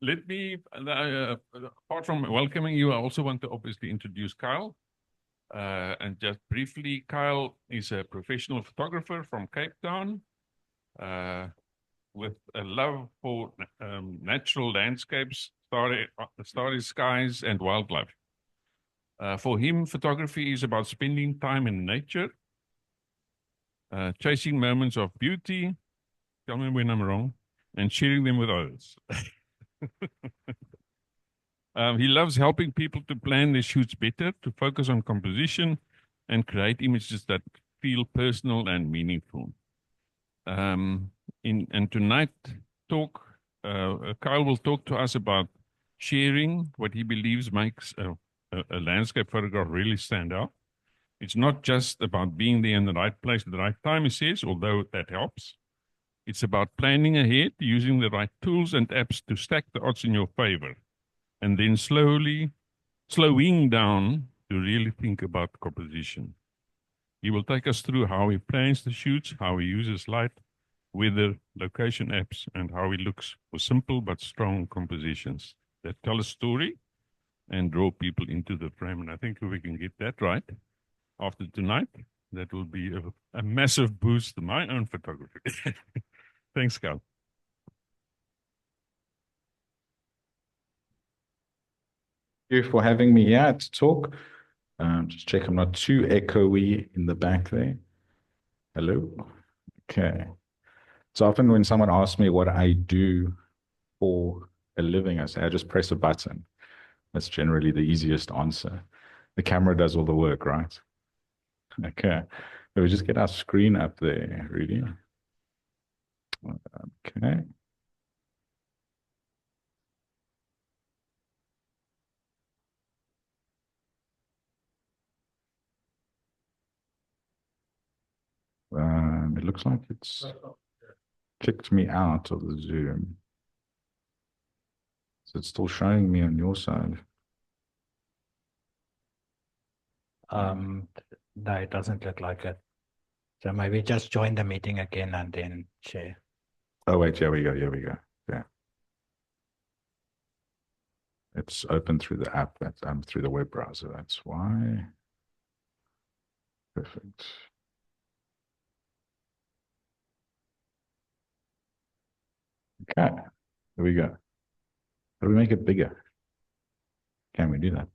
Let me, apart from welcoming you, I also want to obviously introduce Kyle. And just briefly, Kyle is a professional photographer from Cape Town with a love for natural landscapes, starry skies, and wildlife. For him, photography is about spending time in nature, chasing moments of beauty, tell me when I'm wrong, and sharing them with others. He loves helping people to plan their shoots better, to focus on composition, and create images that feel personal and meaningful. And tonight, Kyle will talk to us about sharing what he believes makes a landscape photograph really stand out. It's not just about being there in the right place at the right time, he says, although that helps. It's about planning ahead, using the right tools and apps to stack the odds in your favor, and then slowing down to really think about composition. He will take us through how he plans the shoots, how he uses light, weather, location apps, and how he looks for simple but strong compositions that tell a story and draw people into the frame. And I think if we can get that right after tonight, that will be a massive boost to my own photography. Thanks, Kyle. Thank you for having me here to talk. Just check I'm not too echoey in the back there. Hello. Okay. So often when someone asks me what I do for a living, I say I just press a button. That's generally the easiest answer. The camera does all the work, right? Okay. So we just get our screen up there, really. Okay. It looks like it's kicked me out of the Zoom. So it's still showing me on your side. No, it doesn't look like it. So maybe just join the meeting again and then share. Oh, wait, here we go. Here we go. Yeah. It's open through the app, through the web browser. That's why. Perfect. Okay, here we go. How do we make it bigger? Can we do that?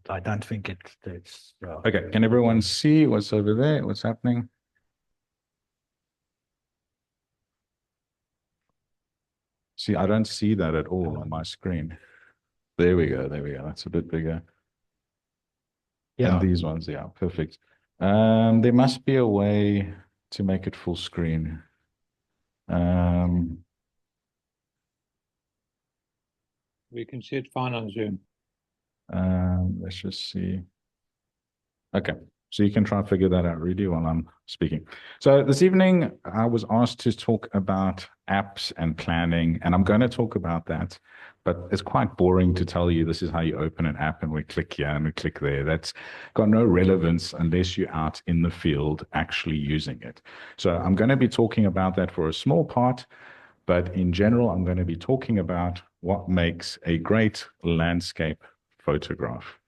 I don't think it's Okay, can everyone see what's over there? What's happening? See, I don't see that at all on my screen. There we go. There we go. That's a bit bigger. Yeah. And these ones, yeah, perfect. There must be a way to make it full screen. We can see it fine on Zoom. Let's just see. Okay, so you can try and figure that out, really, while I'm speaking. So this evening, I was asked to talk about apps and planning, and I'm going to talk about that, but it's quite boring to tell you this is how you open an app and we click here and we click there. That's got no relevance unless you're out in the field actually using it. So I'm going to be talking about that for a small part, but in general, I'm going to be talking about what makes a great landscape photograph.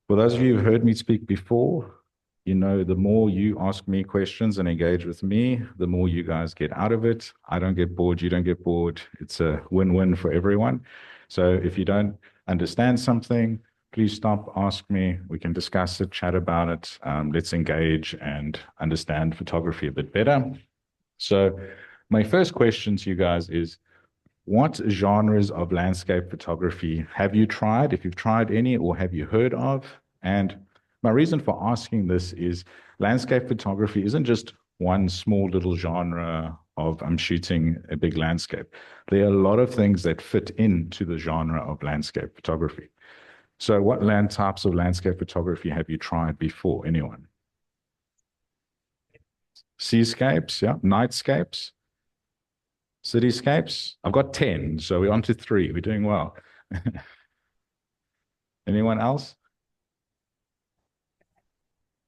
For those of you who've heard me speak before, you know, the more you ask me questions and engage with me, the more you guys get out of it. I don't get bored, you don't get bored. It's a win-win for everyone. So if you don't understand something, please stop, ask me. We can discuss it, chat about it. Let's engage and understand photography a bit better. So my first question to you guys is, what genres of landscape photography have you tried, if you've tried any, or have you heard of? And my reason for asking this is landscape photography isn't just one small little genre of I'm shooting a big landscape. There are a lot of things that fit into the genre of landscape photography. So what types of landscape photography have you tried before, anyone? Seascapes, yeah, nightscapes. Cityscapes? I've got 10, so we're on to 3. We're doing well. Anyone else?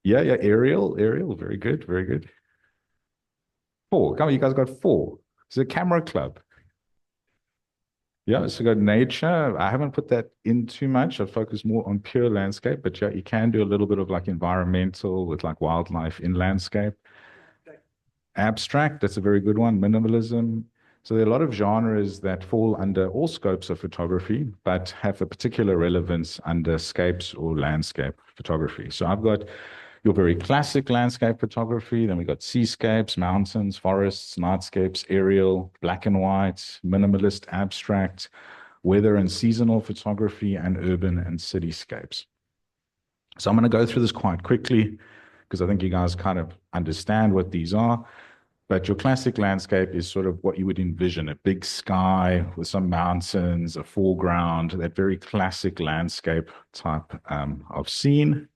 Yeah, aerial, very good, very good. Four. Come on, you guys got four. It's a camera club. Yeah, so got nature. I haven't put that in too much. I focus more on pure landscape, but yeah, you can do a little bit of like environmental with like wildlife in landscape. Abstract, that's a very good one. Minimalism. So there are a lot of genres that fall under all scopes of photography, but have a particular relevance under scapes or landscape photography. So I've got your very classic landscape photography. Then we got seascapes, mountains, forests, nightscapes, aerial, black and white, minimalist, abstract, weather and seasonal photography, and urban and cityscapes. So I'm going to go through this quite quickly because I think you guys kind of understand what these are. But your classic landscape is sort of what you would envision, a big sky with some mountains, a foreground, that very classic landscape type of scene.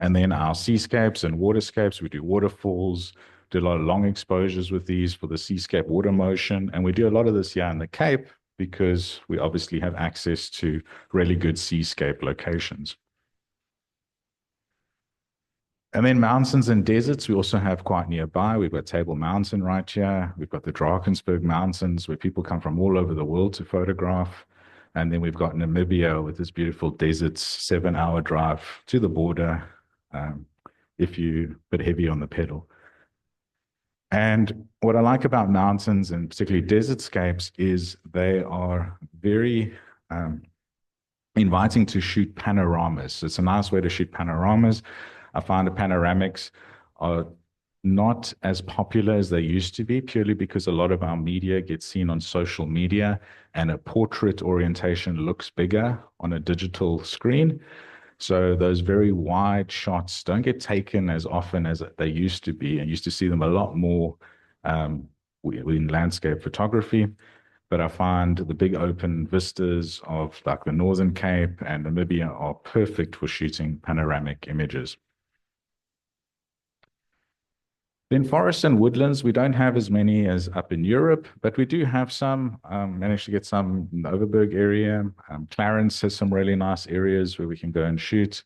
And then our seascapes and waterscapes, we do waterfalls, do a lot of long exposures with these for the seascape water motion. And we do a lot of this here in the Cape because we obviously have access to really good seascape locations. And then mountains and deserts, we also have quite nearby. We've got Table Mountain right here. We've got the Drakensberg Mountains where people come from all over the world to photograph. And then we've got Namibia with this beautiful deserts, 7-hour drive to the border if you're a bit heavy on the pedal. And what I like about mountains and particularly desertscapes is they are very inviting to shoot panoramas. So it's a nice way to shoot panoramas. I find the panoramics are not as popular as they used to be, purely because a lot of our media gets seen on social media and a portrait orientation looks bigger on a digital screen. So those very wide shots don't get taken as often as they used to be, and used to see them a lot more in landscape photography. But I find the big open vistas of like the Northern Cape and Namibia are perfect for shooting panoramic images. Then forests and woodlands, we don't have as many as up in Europe, but we do have some. Managed to get some in the Overberg area. Clarence has some really nice areas where we can go and shoot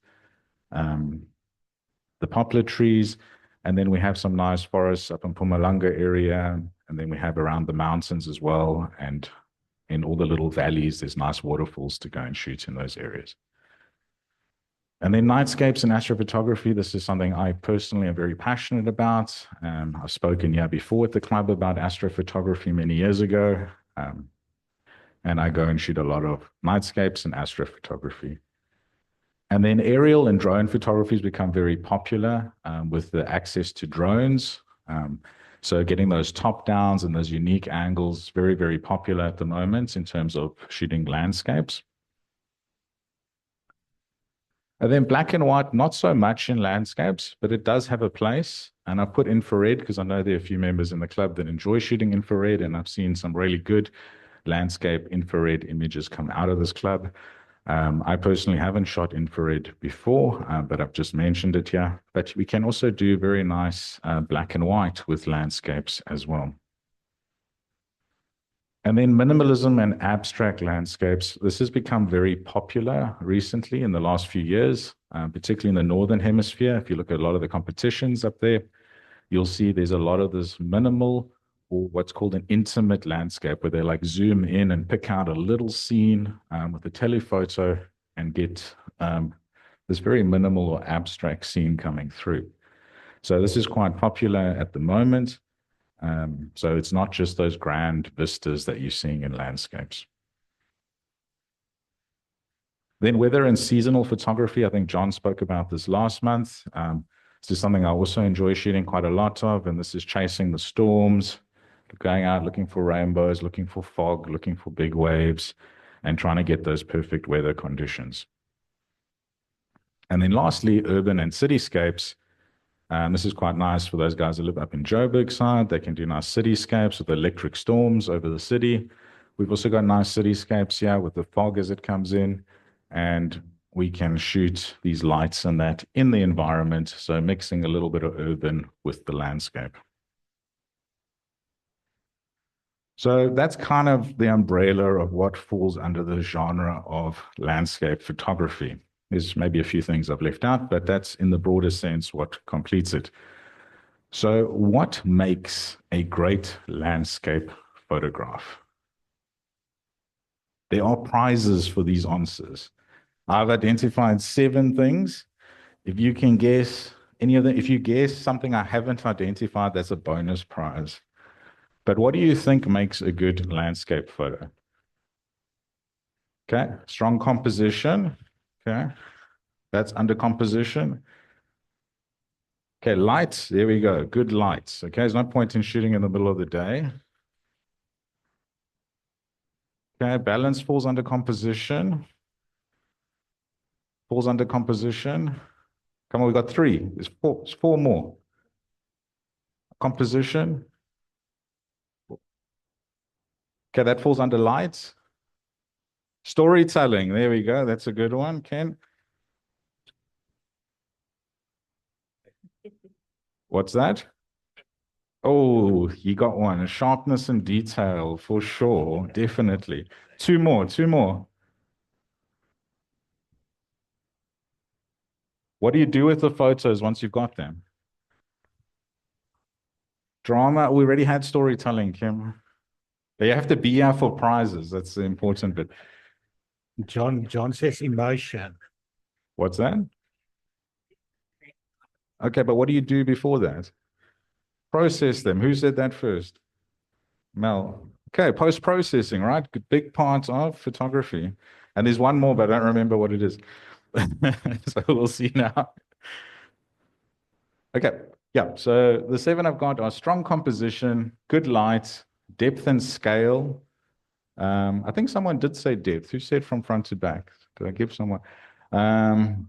the poplar trees. And then we have some nice forests up in Mpumalanga area. And then we have around the mountains as well. And in all the little valleys, there's nice waterfalls to go and shoot in those areas. And then nightscapes and astrophotography, this is something I personally am very passionate about. I've spoken here before at the club about astrophotography many years ago. And I go and shoot a lot of nightscapes and astrophotography. And then aerial and drone photography has become very popular with the access to drones. So getting those top downs and those unique angles, very, very popular at the moment in terms of shooting landscapes. And then black and white, not so much in landscapes, but it does have a place. And I put infrared because I know there are a few members in the club that enjoy shooting infrared, and I've seen some really good landscape infrared images come out of this club. I personally haven't shot infrared before, but I've just mentioned it here. But we can also do very nice black and white with landscapes as well. And then minimalism and abstract landscapes. This has become very popular recently in the last few years, particularly in the Northern Hemisphere. If you look at a lot of the competitions up there, you'll see there's a lot of this minimal or what's called an intimate landscape where they like zoom in and pick out a little scene with a telephoto and get this very minimal or abstract scene coming through. So this is quite popular at the moment. So it's not just those grand vistas that you're seeing in landscapes. Then weather and seasonal photography. I think John spoke about this last month. This is something I also enjoy shooting quite a lot of, and this is chasing the storms, going out looking for rainbows, looking for fog, looking for big waves, and trying to get those perfect weather conditions. And then lastly, urban and cityscapes. This is quite nice for those guys that live up in Joburg side. They can do nice cityscapes with electric storms over the city. We've also got nice cityscapes here with the fog as it comes in, and we can shoot these lights and that in the environment, so mixing a little bit of urban with the landscape. So that's kind of the umbrella of what falls under the genre of landscape photography. There's maybe a few things I've left out, but that's in the broader sense what completes it. So what makes a great landscape photograph? There are prizes for these answers. I've identified 7 things. If you can guess any of them, if you guess something I haven't identified, that's a bonus prize. But what do you think makes a good landscape photo? Okay, strong composition. Okay, that's under composition. Okay, lights. There we go. Good lights. Okay, there's no point in shooting in the middle of the day. Okay, balance falls under composition. Falls under composition. Come on, we've got 3. There's 4 more. Composition. Okay, that falls under lights. Storytelling. There we go. That's a good one, Ken. What's that? Oh, you got one. Sharpness and detail for sure. Definitely. 2 more. 2 more. What do you do with the photos once you've got them? Drama. We already had storytelling, Kim. You have to be here for prizes. That's the important bit. John says emotion. What's that? Okay, but what do you do before that? Process them. Who said that first? Mel. Okay, post-processing, right? Big part of photography. And there's one more, but I don't remember what it is. So we'll see now. Okay, yeah. So the 7 I've got are strong composition, good light, depth and scale. I think someone did say depth. Who said from front to back? Did I give someone?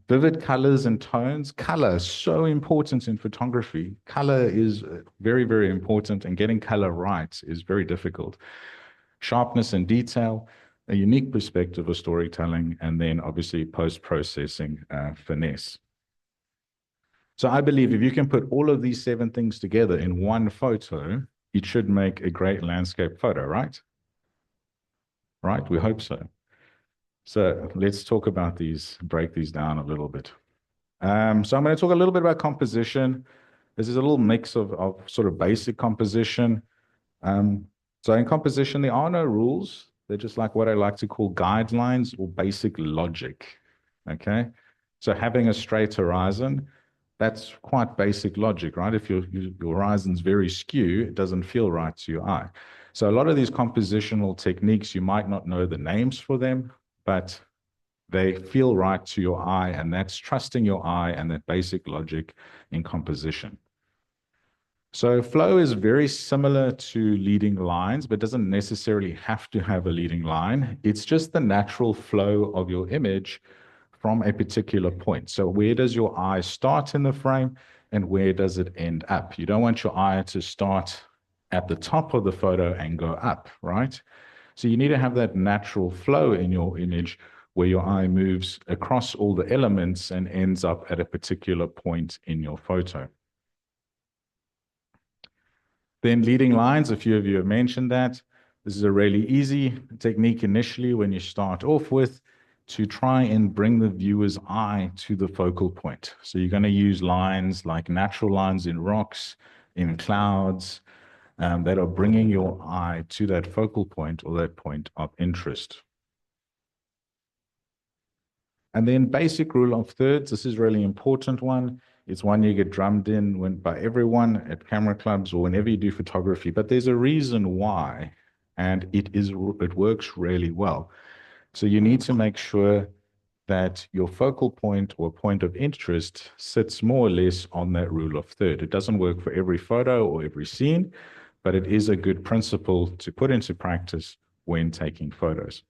Vivid colors and tones. Color is so important in photography. Color is very, very important, and getting color right is very difficult. Sharpness and detail, a unique perspective of storytelling, and then obviously post-processing finesse. So I believe if you can put all of these 7 things together in one photo, it should make a great landscape photo, right? Right? We hope so. So let's talk about these, break these down a little bit. So I'm going to talk a little bit about composition. This is a little mix of sort of basic composition. So in composition, there are no rules. They're just like what I like to call guidelines or basic logic. Okay. So having a straight horizon, that's quite basic logic, right? If your horizon's very skew, it doesn't feel right to your eye. So a lot of these compositional techniques, you might not know the names for them, but they feel right to your eye, and that's trusting your eye and that basic logic in composition. So flow is very similar to leading lines, but doesn't necessarily have to have a leading line. It's just the natural flow of your image from a particular point. So where does your eye start in the frame and where does it end up? You don't want your eye to start at the top of the photo and go up, right? So you need to have that natural flow in your image where your eye moves across all the elements and ends up at a particular point in your photo. Then leading lines, a few of you have mentioned that. This is a really easy technique initially when you start off with to try and bring the viewer's eye to the focal point. So you're going to use lines like natural lines in rocks, in clouds, that are bringing your eye to that focal point or that point of interest. And then basic rule of thirds, this is a really important one. It's one you get drummed in by everyone at camera clubs or whenever you do photography, but there's a reason why, and it works really well. So you need to make sure that your focal point or point of interest sits more or less on that rule of third. It doesn't work for every photo or every scene, but it is a good principle to put into practice when taking photos.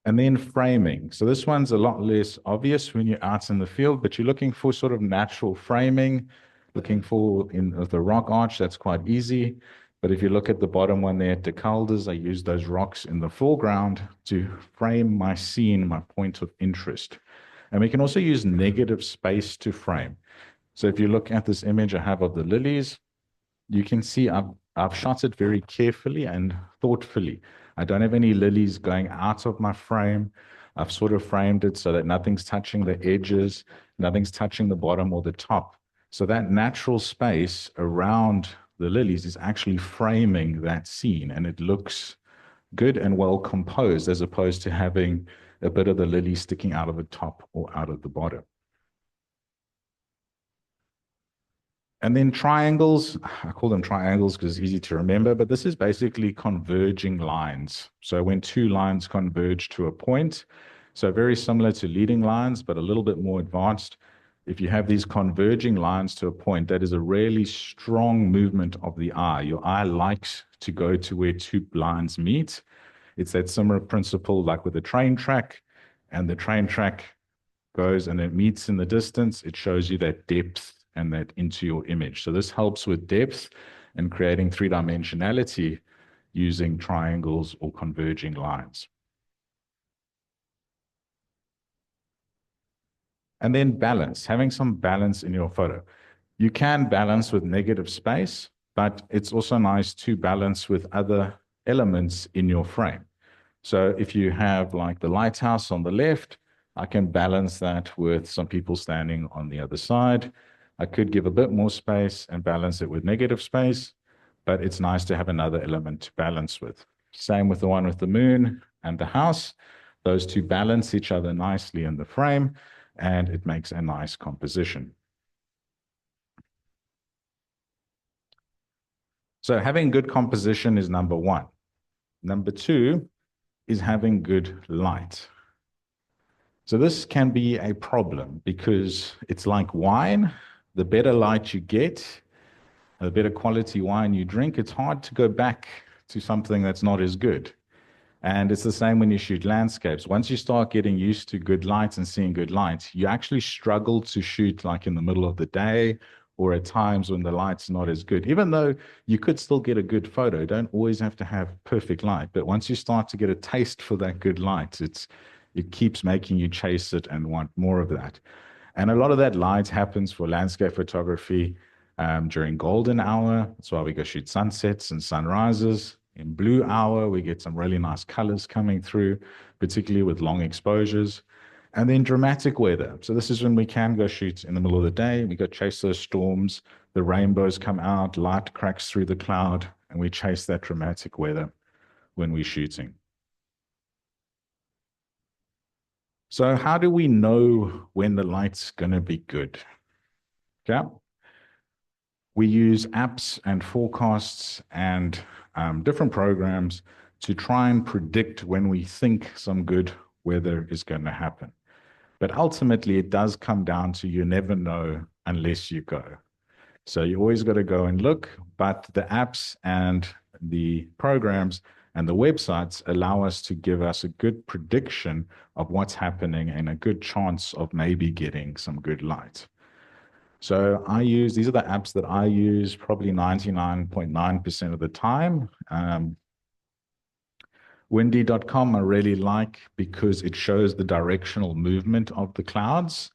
And then framing. So this one's a lot less obvious when you're out in the field, but you're looking for sort of natural framing, looking for in the rock arch, that's quite easy. But if you look at the bottom one there at the Caldas, I use those rocks in the foreground to frame my scene, my point of interest. And we can also use negative space to frame. So if you look at this image I have of the lilies, you can see I've shot it very carefully and thoughtfully. I don't have any lilies going out of my frame. I've sort of framed it so that nothing's touching the edges. Nothing's touching the bottom or the top. So that natural space around the lilies is actually framing that scene, and it looks good and well composed as opposed to having a bit of the lily sticking out of the top or out of the bottom. And then triangles, I call them triangles because it's easy to remember, but this is basically converging lines. So when two lines converge to a point, so very similar to leading lines, but a little bit more advanced. If you have these converging lines to a point, that is a really strong movement of the eye. Your eye likes to go to where two lines meet. It's that similar principle like with a train track, and the train track goes and it meets in the distance. It shows you that depth and that into your image. So this helps with depth and creating three-dimensionality using triangles or converging lines. And then balance, having some balance in your photo. You can balance with negative space, but it's also nice to balance with other elements in your frame. So if you have like the lighthouse on the left, I can balance that with some people standing on the other side. I could give a bit more space and balance it with negative space, but it's nice to have another element to balance with. Same with the one with the moon and the house. Those two balance each other nicely in the frame, and it makes a nice composition. So having good composition is number one. Number two is having good light. So this can be a problem because it's like wine. The better light you get, the better quality wine you drink, it's hard to go back to something that's not as good. And it's the same when you shoot landscapes. Once you start getting used to good lights and seeing good lights, you actually struggle to shoot like in the middle of the day or at times when the light's not as good. Even though you could still get a good photo, don't always have to have perfect light. But once you start to get a taste for that good light, it keeps making you chase it and want more of that. And a lot of that light happens for landscape photography during golden hour. That's why we go shoot sunsets and sunrises. In blue hour, we get some really nice colors coming through, particularly with long exposures. And then dramatic weather. So this is when we can go shoot in the middle of the day. We go chase those storms. The rainbows come out, light cracks through the cloud, and we chase that dramatic weather when we're shooting. So how do we know when the light's going to be good? Okay. We use apps and forecasts and different programs to try and predict when we think some good weather is going to happen. But ultimately, it does come down to you never know unless you go. So you always got to go and look, but the apps and the programs and the websites allow us to give us a good prediction of what's happening and a good chance of maybe getting some good light. So these are the apps that I use probably 99.9% of the time. Windy.com I really like because it shows the directional movement of the clouds.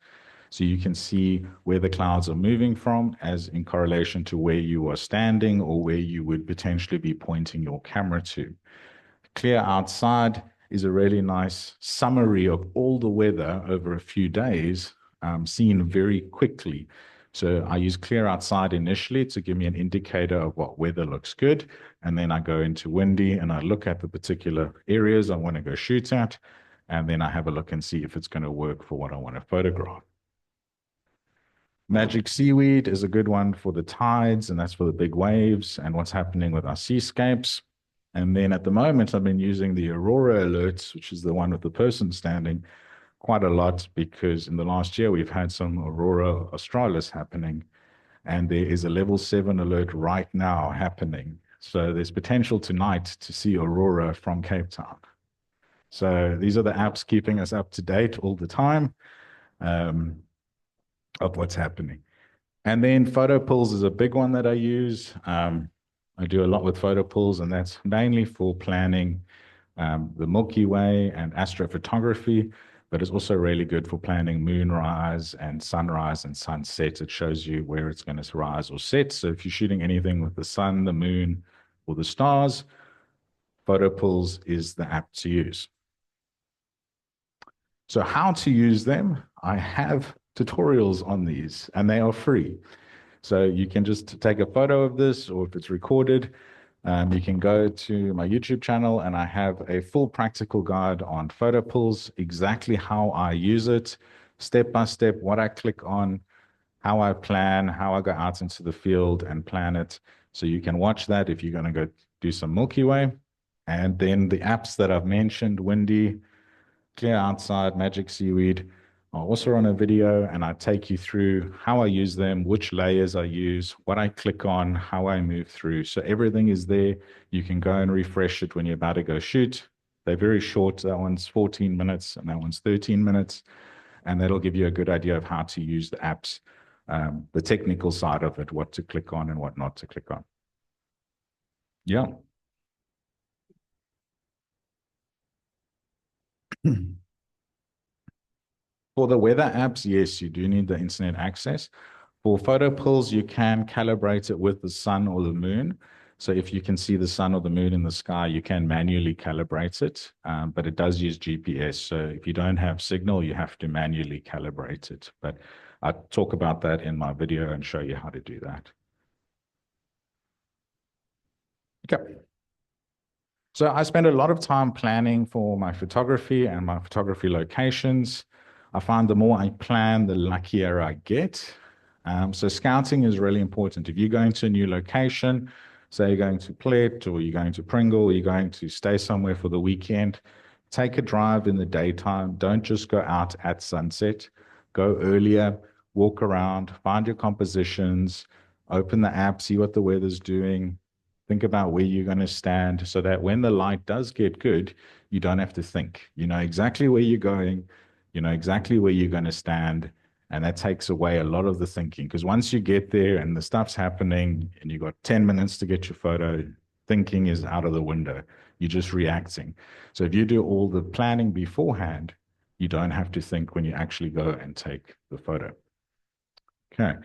So you can see where the clouds are moving from as in correlation to where you are standing or where you would potentially be pointing your camera to. Clear Outside is a really nice summary of all the weather over a few days, seen very quickly. So I use Clear Outside initially to give me an indicator of what weather looks good. And then I go into Windy and I look at the particular areas I want to go shoot at. And then I have a look and see if it's going to work for what I want to photograph. Magic Seaweed is a good one for the tides, and that's for the big waves and what's happening with our seascapes. And then at the moment, I've been using the Aurora alerts, which is the one with the person standing, quite a lot because in the last year, we've had some Aurora Australis happening, and there is a level 7 alert right now happening. So there's potential tonight to see Aurora from Cape Town. So these are the apps keeping us up to date all the time of what's happening. And then photo pools is a big one that I use. I do a lot with photo pools, and that's mainly for planning the Milky Way and astrophotography, but it's also really good for planning moonrise and sunrise and sunset. It shows you where it's going to rise or set. So if you're shooting anything with the sun, the moon, or the stars, photo pools is the app to use. So how to use them? I have tutorials on these, and they are free. So you can just take a photo of this, or if it's recorded, you can go to my YouTube channel, and I have a full practical guide on photo pulls, exactly how I use it, step by step, what I click on, how I plan, how I go out into the field and plan it. So you can watch that if you're going to go do some Milky Way. And then the apps that I've mentioned, Windy, Clear Outside, Magic Seaweed, are also on a video, and I take you through how I use them, which layers I use, what I click on, how I move through. So everything is there. You can go and refresh it when you're about to go shoot. They're very short. That one's 14 minutes and that one's 13 minutes. And that'll give you a good idea of how to use the apps, the technical side of it, what to click on and what not to click on. Yeah. For the weather apps, yes, you do need the internet access. For photo pulls, you can calibrate it with the sun or the moon. So if you can see the sun or the moon in the sky, you can manually calibrate it, but it does use GPS. So if you don't have signal, you have to manually calibrate it. But I'll talk about that in my video and show you how to do that. Okay. So I spend a lot of time planning for my photography and my photography locations. I find the more I plan, the luckier I get. So scouting is really important. If you're going to a new location, say you're going to Plet or you're going to Pringle, or you're going to stay somewhere for the weekend, take a drive in the daytime. Don't just go out at sunset. Go earlier, walk around, find your compositions, open the app, see what the weather's doing. Think about where you're going to stand so that when the light does get good, you don't have to think. You know exactly where you're going, you know exactly where you're going to stand, and that takes away a lot of the thinking. Because once you get there and the stuff's happening and you've got 10 minutes to get your photo, thinking is out of the window. You're just reacting. So if you do all the planning beforehand, you don't have to think when you actually go and take the photo. Okay.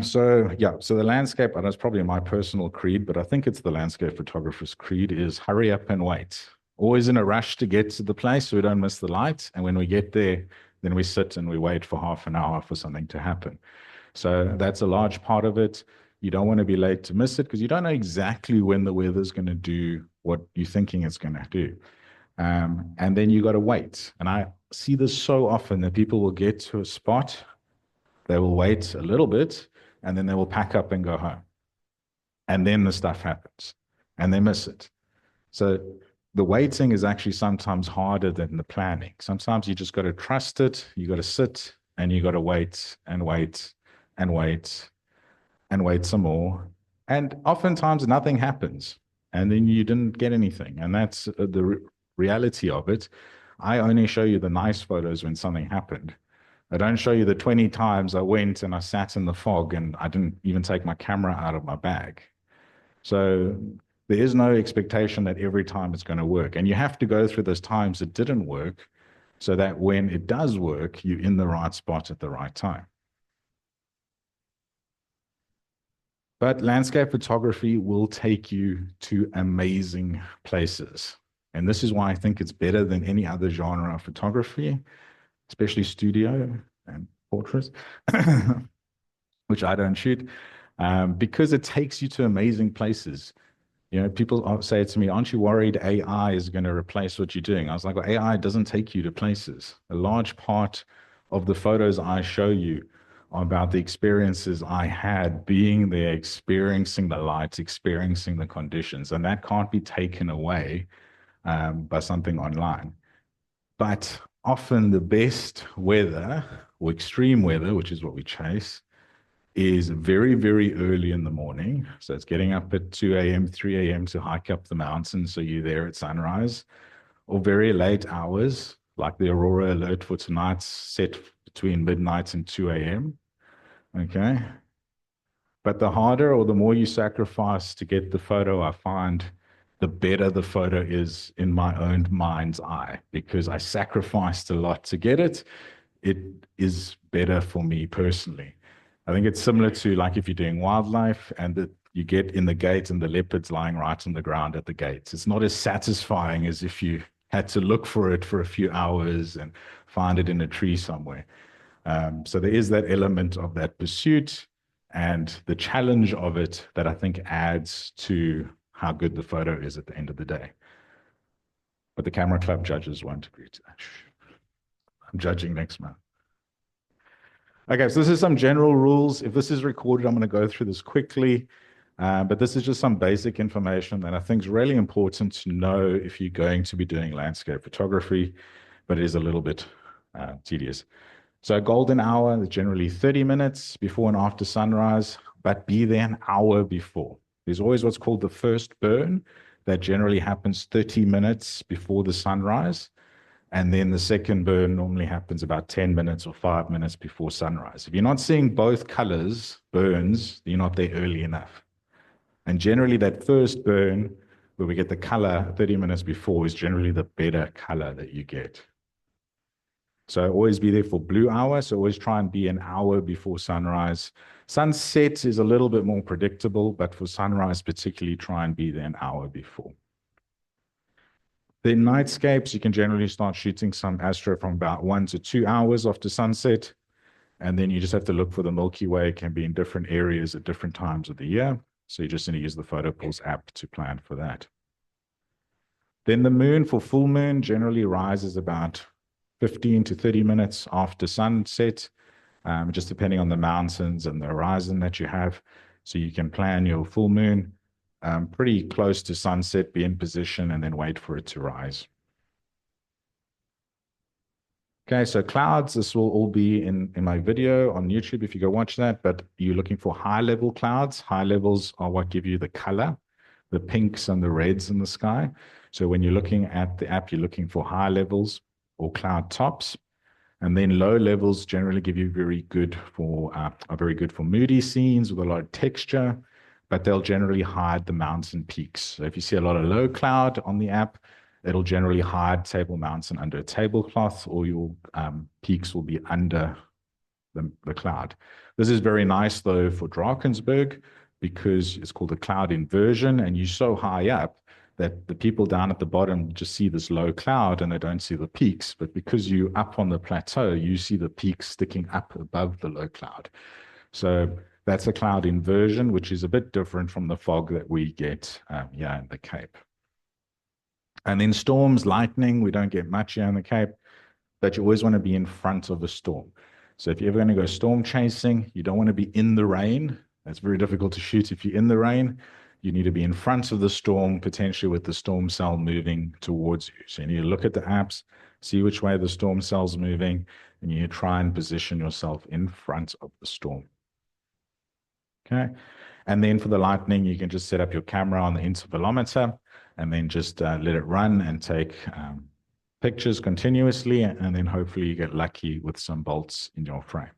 So the landscape, and that's probably my personal creed, but I think it's the landscape photographer's creed, is hurry up and wait. Always in a rush to get to the place so we don't miss the light. And when we get there, then we sit and we wait for half an hour for something to happen. So that's a large part of it. You don't want to be late to miss it because you don't know exactly when the weather's going to do what you're thinking it's going to do. And then you got to wait. And I see this so often that people will get to a spot, they will wait a little bit, and then they will pack up and go home. And then the stuff happens, and they miss it. So the waiting is actually sometimes harder than the planning. Sometimes you just got to trust it. You got to sit, and you got to wait and wait and wait and wait some more. And oftentimes nothing happens, and then you didn't get anything. And that's the reality of it. I only show you the nice photos when something happened. I don't show you the 20 times I went and I sat in the fog and I didn't even take my camera out of my bag. So there is no expectation that every time it's going to work. And you have to go through those times it didn't work so that when it does work, you're in the right spot at the right time. But landscape photography will take you to amazing places. And this is why I think it's better than any other genre of photography, especially studio and portraits, which I don't shoot, because it takes you to amazing places. You know, people say to me, aren't you worried AI is going to replace what you're doing? I was like, well, AI doesn't take you to places. A large part of the photos I show you are about the experiences I had being there, experiencing the lights, experiencing the conditions, and that can't be taken away by something online. But often the best weather or extreme weather, which is what we chase, is very, very early in the morning. So it's getting up at 2 a.m., 3 a.m. to hike up the mountain so you're there at sunrise, or very late hours, like the aurora alert for tonight's set between midnight and 2 a.m. Okay. But the harder or the more you sacrifice to get the photo, I find the better the photo is in my own mind's eye, because I sacrificed a lot to get it. It is better for me personally. I think it's similar to like if you're doing wildlife and you get in the gate and the leopard's lying right on the ground at the gates. It's not as satisfying as if you had to look for it for a few hours and find it in a tree somewhere. So there is that element of that pursuit and the challenge of it that I think adds to how good the photo is at the end of the day. But the camera club judges won't agree to that. I'm judging next month. Okay, so this is some general rules. If this is recorded, I'm going to go through this quickly. But this is just some basic information that I think is really important to know if you're going to be doing landscape photography, but it is a little bit tedious. So a golden hour is generally 30 minutes before and after sunrise, but be there an hour before. There's always what's called the first burn that generally happens 30 minutes before the sunrise. And then the second burn normally happens about 10 minutes or 5 minutes before sunrise. If you're not seeing both colors, burns, you're not there early enough. And generally that first burn, where we get the color 30 minutes before, is generally the better color that you get. So always be there for blue hour. So always try and be an hour before sunrise. Sunset is a little bit more predictable, but for sunrise particularly, try and be there an hour before. Then nightscapes, you can generally start shooting some astro from about 1 to 2 hours after sunset. And then you just have to look for the Milky Way. It can be in different areas at different times of the year. So you just need to use the Photo Pools app to plan for that. Then the moon for full moon generally rises about 15 to 30 minutes after sunset, just depending on the mountains and the horizon that you have. So you can plan your full moon pretty close to sunset, be in position, and then wait for it to rise. Okay, so clouds, this will all be in my video on YouTube if you go watch that, but you're looking for high-level clouds. High levels are what give you the color, the pinks and the reds in the sky. So when you're looking at the app, you're looking for high levels or cloud tops. And then low levels generally give you are very good for moody scenes with a lot of texture, but they'll generally hide the mountain peaks. So if you see a lot of low cloud on the app, it'll generally hide Table Mountain under a tablecloth, or your peaks will be under the cloud. This is very nice though for Drakensberg because it's called a cloud inversion, and you're so high up that the people down at the bottom just see this low cloud and they don't see the peaks. But because you're up on the plateau, you see the peaks sticking up above the low cloud. So that's a cloud inversion, which is a bit different from the fog that we get here in the Cape. And then storms, lightning, we don't get much here in the Cape, but you always want to be in front of a storm. So if you're ever going to go storm chasing, you don't want to be in the rain. That's very difficult to shoot if you're in the rain. You need to be in front of the storm, potentially with the storm cell moving towards you. So you need to look at the apps, see which way the storm cell's moving, and you need to try and position yourself in front of the storm. Okay. And then for the lightning, you can just set up your camera on the intervalometer and then just let it run and take pictures continuously. And then hopefully you get lucky with some bolts in your frame.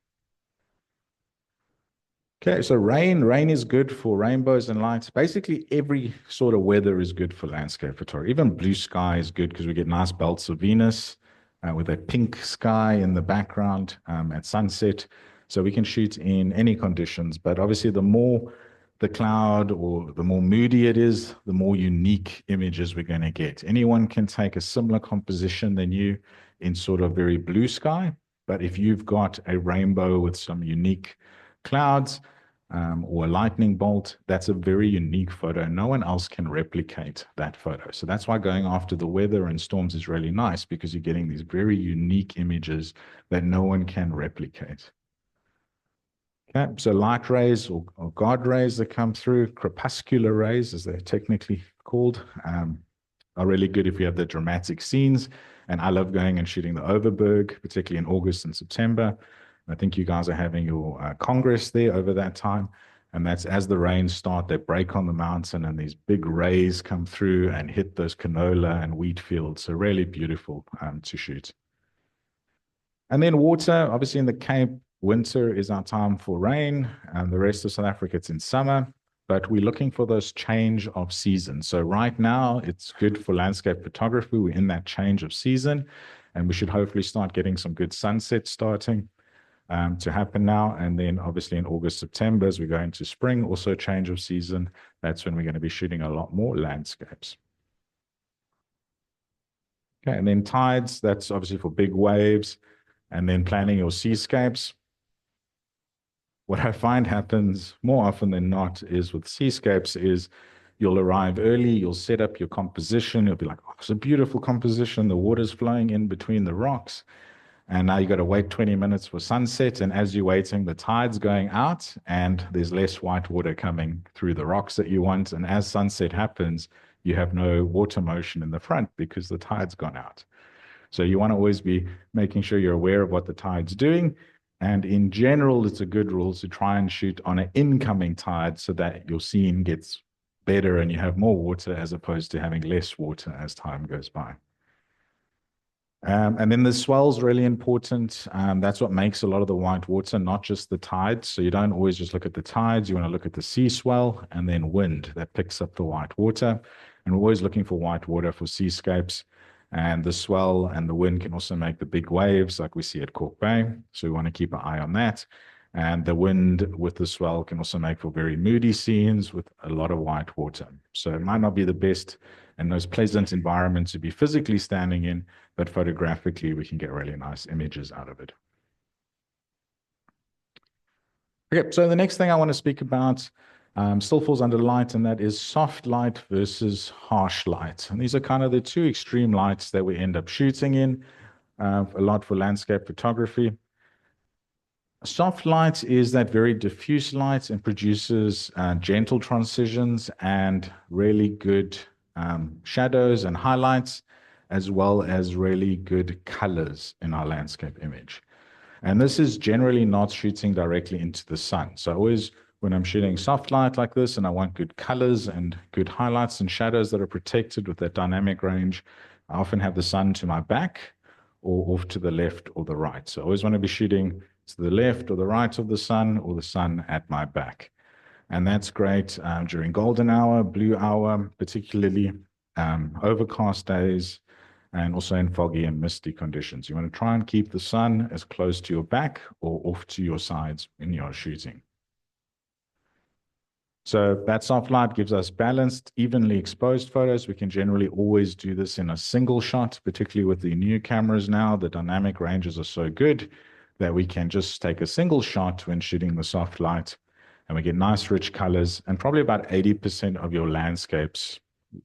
Okay, so rain is good for rainbows and lights. Basically, every sort of weather is good for landscape photography. Even blue sky is good because we get nice belts of Venus with a pink sky in the background at sunset. So we can shoot in any conditions, but obviously the more the cloud or the more moody it is, the more unique images we're going to get. Anyone can take a similar composition than you in sort of very blue sky, but if you've got a rainbow with some unique clouds or a lightning bolt, that's a very unique photo. No one else can replicate that photo. So that's why going after the weather and storms is really nice, because you're getting these very unique images that no one can replicate. Okay, so light rays or God rays that come through, crepuscular rays as they're technically called, are really good if you have the dramatic scenes. And I love going and shooting the Overberg, particularly in August and September. I think you guys are having your Congress there over that time. And that's as the rains start, they break on the mountain and these big rays come through and hit those canola and wheat fields. So really beautiful to shoot. And then water, obviously in the Cape, winter is our time for rain, and the rest of South Africa, it's in summer, but we're looking for those change of season. So right now, it's good for landscape photography. We're in that change of season, and we should hopefully start getting some good sunsets starting to happen now. And then obviously in August, September, as we go into spring, also change of season, that's when we're going to be shooting a lot more landscapes. Okay, and then tides, that's obviously for big waves. and then planning your seascapes. What I find happens more often than not is with seascapes is you'll arrive early, you'll set up your composition, you'll be like, oh, it's a beautiful composition, the water's flowing in between the rocks, and now you got to wait 20 minutes for sunset, and as you're waiting, the tide's going out, and there's less white water coming through the rocks that you want, and as sunset happens, you have no water motion in the front because the tide's gone out. So you want to always be making sure you're aware of what the tide's doing. And in general, it's a good rule to try and shoot on an incoming tide so that your scene gets better and you have more water as opposed to having less water as time goes by. And then the swell's really important. That's what makes a lot of the white water, not just the tides. So you don't always just look at the tides. You want to look at the sea swell and then wind that picks up the white water. And we're always looking for white water for seascapes. And the swell and the wind can also make the big waves like we see at Cork Bay. So we want to keep an eye on that. And the wind with the swell can also make for very moody scenes with a lot of white water. So it might not be the best and most pleasant environment to be physically standing in, but photographically we can get really nice images out of it. Okay, so the next thing I want to speak about still falls under light, and that is soft light versus harsh light. And these are kind of the two extreme lights that we end up shooting in a lot for landscape photography. Soft light is that very diffuse light and produces gentle transitions and really good shadows and highlights, as well as really good colors in our landscape image. And this is generally not shooting directly into the sun. So always when I'm shooting soft light like this and I want good colors and good highlights and shadows that are protected with that dynamic range, I often have the sun to my back or off to the left or the right. So I always want to be shooting to the left or the right of the sun or the sun at my back. And that's great during golden hour, blue hour, particularly overcast days, and also in foggy and misty conditions. You want to try and keep the sun as close to your back or off to your sides when you're shooting. So that soft light gives us balanced, evenly exposed photos. We can generally always do this in a single shot, particularly with the new cameras now. The dynamic ranges are so good that we can just take a single shot when shooting the soft light, and we get nice rich colors, and probably about 80% of your landscapes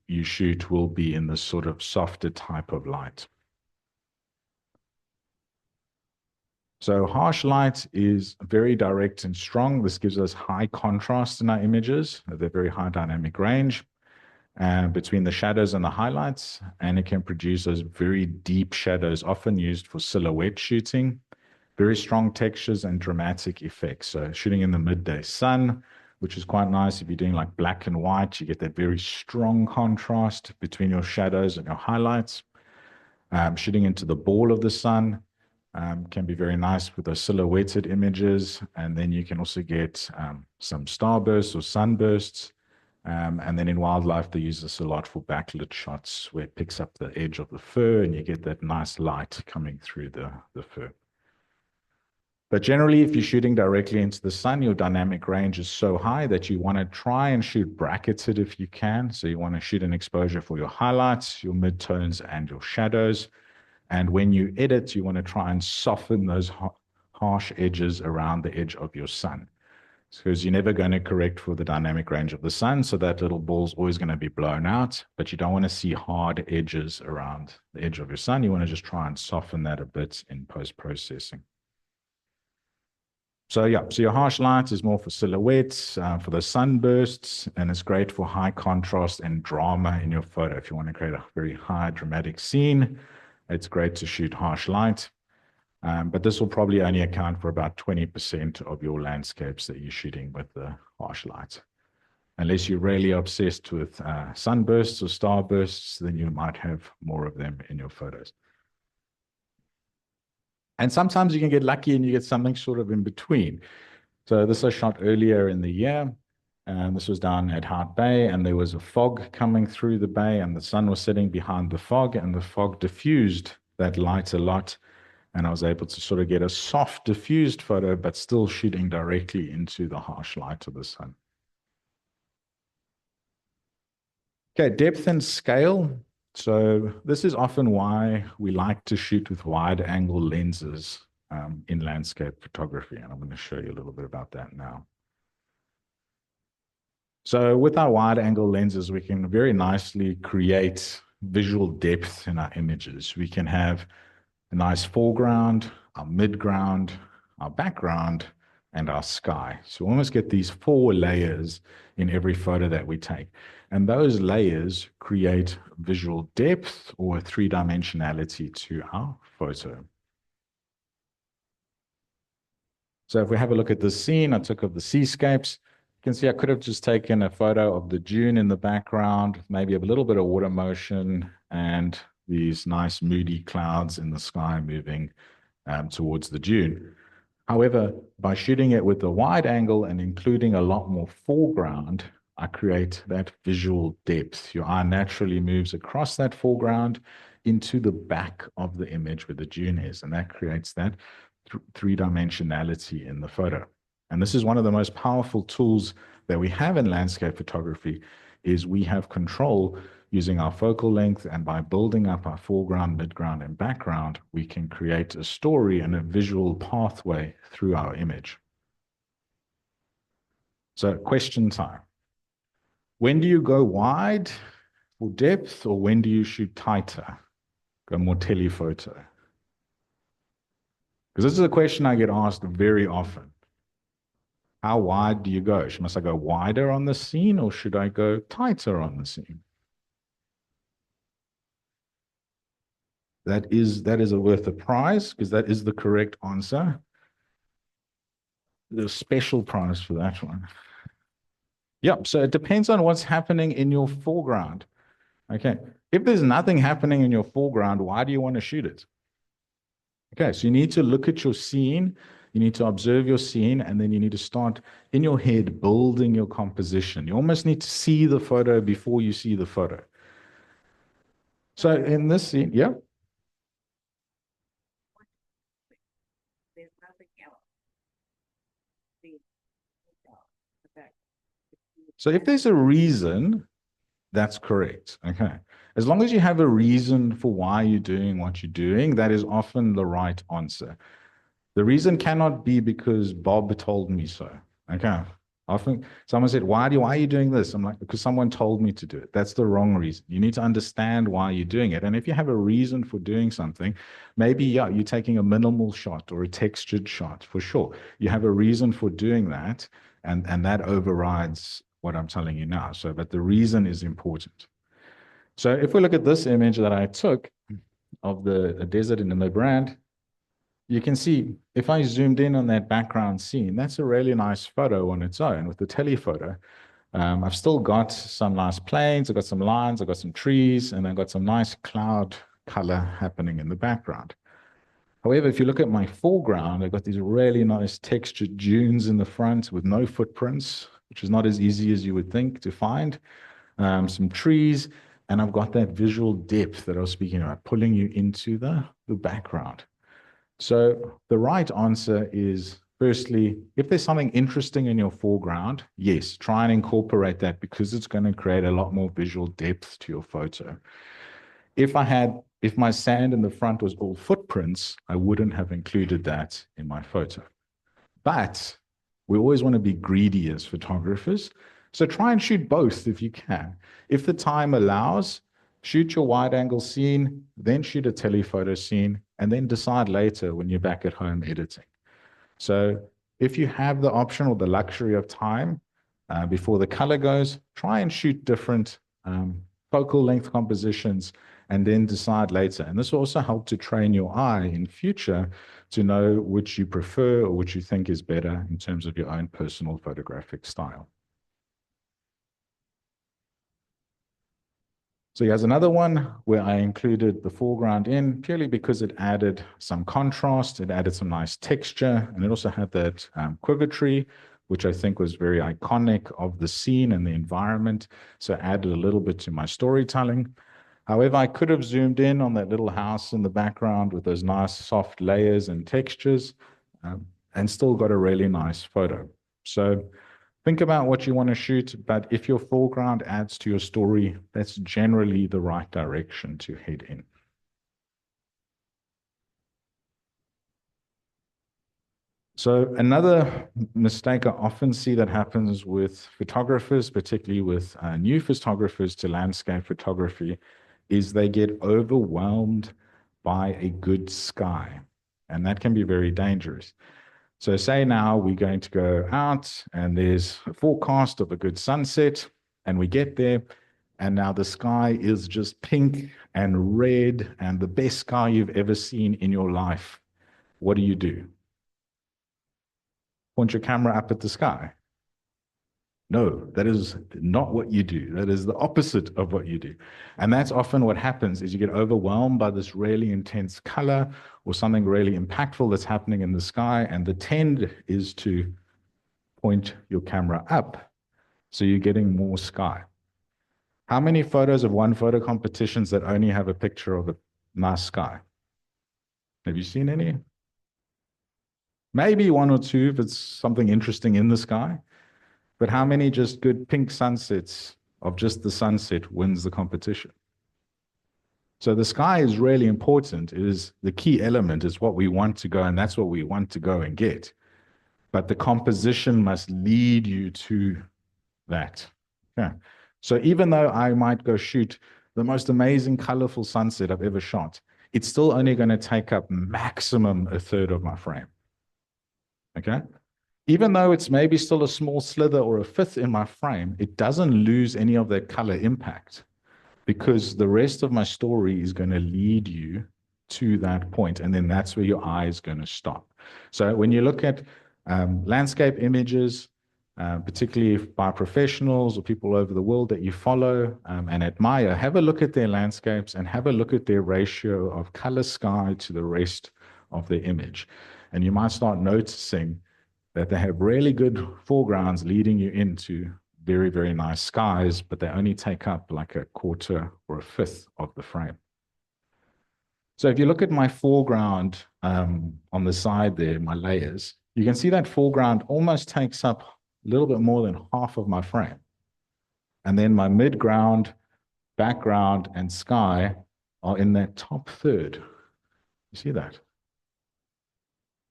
you shoot will be in this sort of softer type of light. So harsh light is very direct and strong. This gives us high contrast in our images. They're very high dynamic range between the shadows and the highlights, and it can produce those very deep shadows, often used for silhouette shooting. Very strong textures and dramatic effects. So shooting in the midday sun, which is quite nice. If you're doing like black and white, you get that very strong contrast between your shadows and your highlights. Shooting into the ball of the sun can be very nice with those silhouetted images. And then you can also get some starbursts or sunbursts. And then in wildlife, they use this a lot for backlit shots where it picks up the edge of the fur and you get that nice light coming through the fur. But generally, if you're shooting directly into the sun, your dynamic range is so high that you want to try and shoot bracketed if you can. So you want to shoot an exposure for your highlights, your midtones, and your shadows. And when you edit, you want to try and soften those harsh edges around the edge of your sun. Because you're never going to correct for the dynamic range of the sun, so that little ball's always going to be blown out, but you don't want to see hard edges around the edge of your sun. You want to just try and soften that a bit in post-processing. So yeah, so your harsh light is more for silhouettes, for the sunbursts, and it's great for high contrast and drama in your photo. If you want to create a very high dramatic scene, it's great to shoot harsh light. But this will probably only account for about 20% of your landscapes that you're shooting with the harsh light. Unless you're really obsessed with sunbursts or starbursts, then you might have more of them in your photos. And sometimes you can get lucky and you get something sort of in between. So this was shot earlier in the year, and this was down at Hout Bay, and there was a fog coming through the bay, and the sun was sitting behind the fog, and the fog diffused that light a lot. And I was able to sort of get a soft diffused photo, but still shooting directly into the harsh light of the sun. Okay, depth and scale. So this is often why we like to shoot with wide angle lenses in landscape photography. And I'm going to show you a little bit about that now. So with our wide angle lenses, we can very nicely create visual depth in our images. We can have a nice foreground, our midground, our background, and our sky. So we almost get these 4 layers in every photo that we take. And those layers create visual depth or 3-dimensionality to our photo. So if we have a look at the scene I took of the seascapes, you can see I could have just taken a photo of the dune in the background, maybe a little bit of water motion and these nice moody clouds in the sky moving towards the dune. However, by shooting it with a wide angle and including a lot more foreground, I create that visual depth. Your eye naturally moves across that foreground into the back of the image where the dune is, and that creates that 3-dimensionality in the photo. And this is one of the most powerful tools that we have in landscape photography, is we have control using our focal length, and by building up our foreground, midground, and background, we can create a story and a visual pathway through our image. So question time. When do you go wide for depth, or when do you shoot tighter? Go more telephoto. Because this is a question I get asked very often. How wide do you go? Must I go wider on the scene, or should I go tighter on the scene? That is worth a prize, because that is the correct answer. There's a special prize for that one. Yep, so it depends on what's happening in your foreground. Okay, if there's nothing happening in your foreground, why do you want to shoot it? Okay, so you need to look at your scene, you need to observe your scene, and then you need to start in your head building your composition. You almost need to see the photo before you see the photo. So in this scene, yeah. There's nothing else. So if there's a reason, that's correct. Okay. As long as you have a reason for why you're doing what you're doing, that is often the right answer. The reason cannot be because Bob told me so. Okay. Often someone said, why are you doing this? I'm like, because someone told me to do it. That's the wrong reason. You need to understand why you're doing it. And if you have a reason for doing something, maybe, yeah, you're taking a minimal shot or a textured shot, for sure. You have a reason for doing that, and that overrides what I'm telling you now. So, but the reason is important. So if we look at this image that I took of the desert in the Midrand, you can see if I zoomed in on that background scene, that's a really nice photo on its own with the telephoto. I've still got some nice plains, I've got some lines, I've got some trees, and I've got some nice cloud color happening in the background. However, if you look at my foreground, I've got these really nice textured dunes in the front with no footprints, which is not as easy as you would think to find. Some trees, and I've got that visual depth that I was speaking about, pulling you into the background. So the right answer is, firstly, if there's something interesting in your foreground, yes, try and incorporate that, because it's going to create a lot more visual depth to your photo. If my sand in the front was all footprints, I wouldn't have included that in my photo. But we always want to be greedy as photographers. So try and shoot both if you can. If the time allows, shoot your wide angle scene, then shoot a telephoto scene, and then decide later when you're back at home editing. So if you have the option or the luxury of time before the color goes, try and shoot different focal length compositions and then decide later. And this will also help to train your eye in future to know which you prefer or which you think is better in terms of your own personal photographic style. So here's another one where I included the foreground in purely because it added some contrast, it added some nice texture, and it also had that quiver tree, which I think was very iconic of the scene and the environment. So it added a little bit to my storytelling. However, I could have zoomed in on that little house in the background with those nice soft layers and textures and still got a really nice photo. So think about what you want to shoot, but if your foreground adds to your story, that's generally the right direction to head in. So another mistake I often see that happens with photographers, particularly with new photographers to landscape photography, is they get overwhelmed by a good sky. And that can be very dangerous. So say now we're going to go out and there's a forecast of a good sunset, and we get there, and now the sky is just pink and red and the best sky you've ever seen in your life. What do? Point your camera up at the sky. No, that is not what you do. That is the opposite of what you do. And that's often what happens is you get overwhelmed by this really intense color or something really impactful that's happening in the sky. And the trend is to point your camera up. So you're getting more sky. How many photos of one photo competitions that only have a picture of a nice sky? Have you seen any? Maybe one or two if it's something interesting in the sky. But how many just good pink sunsets of just the sunset wins the competition? So the sky is really important. It is the key element, is what we want to go, and that's what we want to go and get. But the composition must lead you to that. Yeah. So even though I might go shoot the most amazing, colorful sunset I've ever shot, it's still only going to take up maximum a third of my frame. Okay? Even though it's maybe still a small slither or a fifth in my frame, it doesn't lose any of that color impact because the rest of my story is going to lead you to that point, and then that's where your eye is going to stop. So when you look at landscape images, particularly by professionals or people over the world that you follow and admire, have a look at their landscapes and have a look at their ratio of color sky to the rest of the image. And you might start noticing that they have really good foregrounds leading you into very, very nice skies, but they only take up like a quarter or a fifth of the frame. So if you look at my foreground on the side there, my layers, you can see that foreground almost takes up a little bit more than half of my frame. And then my midground, background, and sky are in that top third. You see that?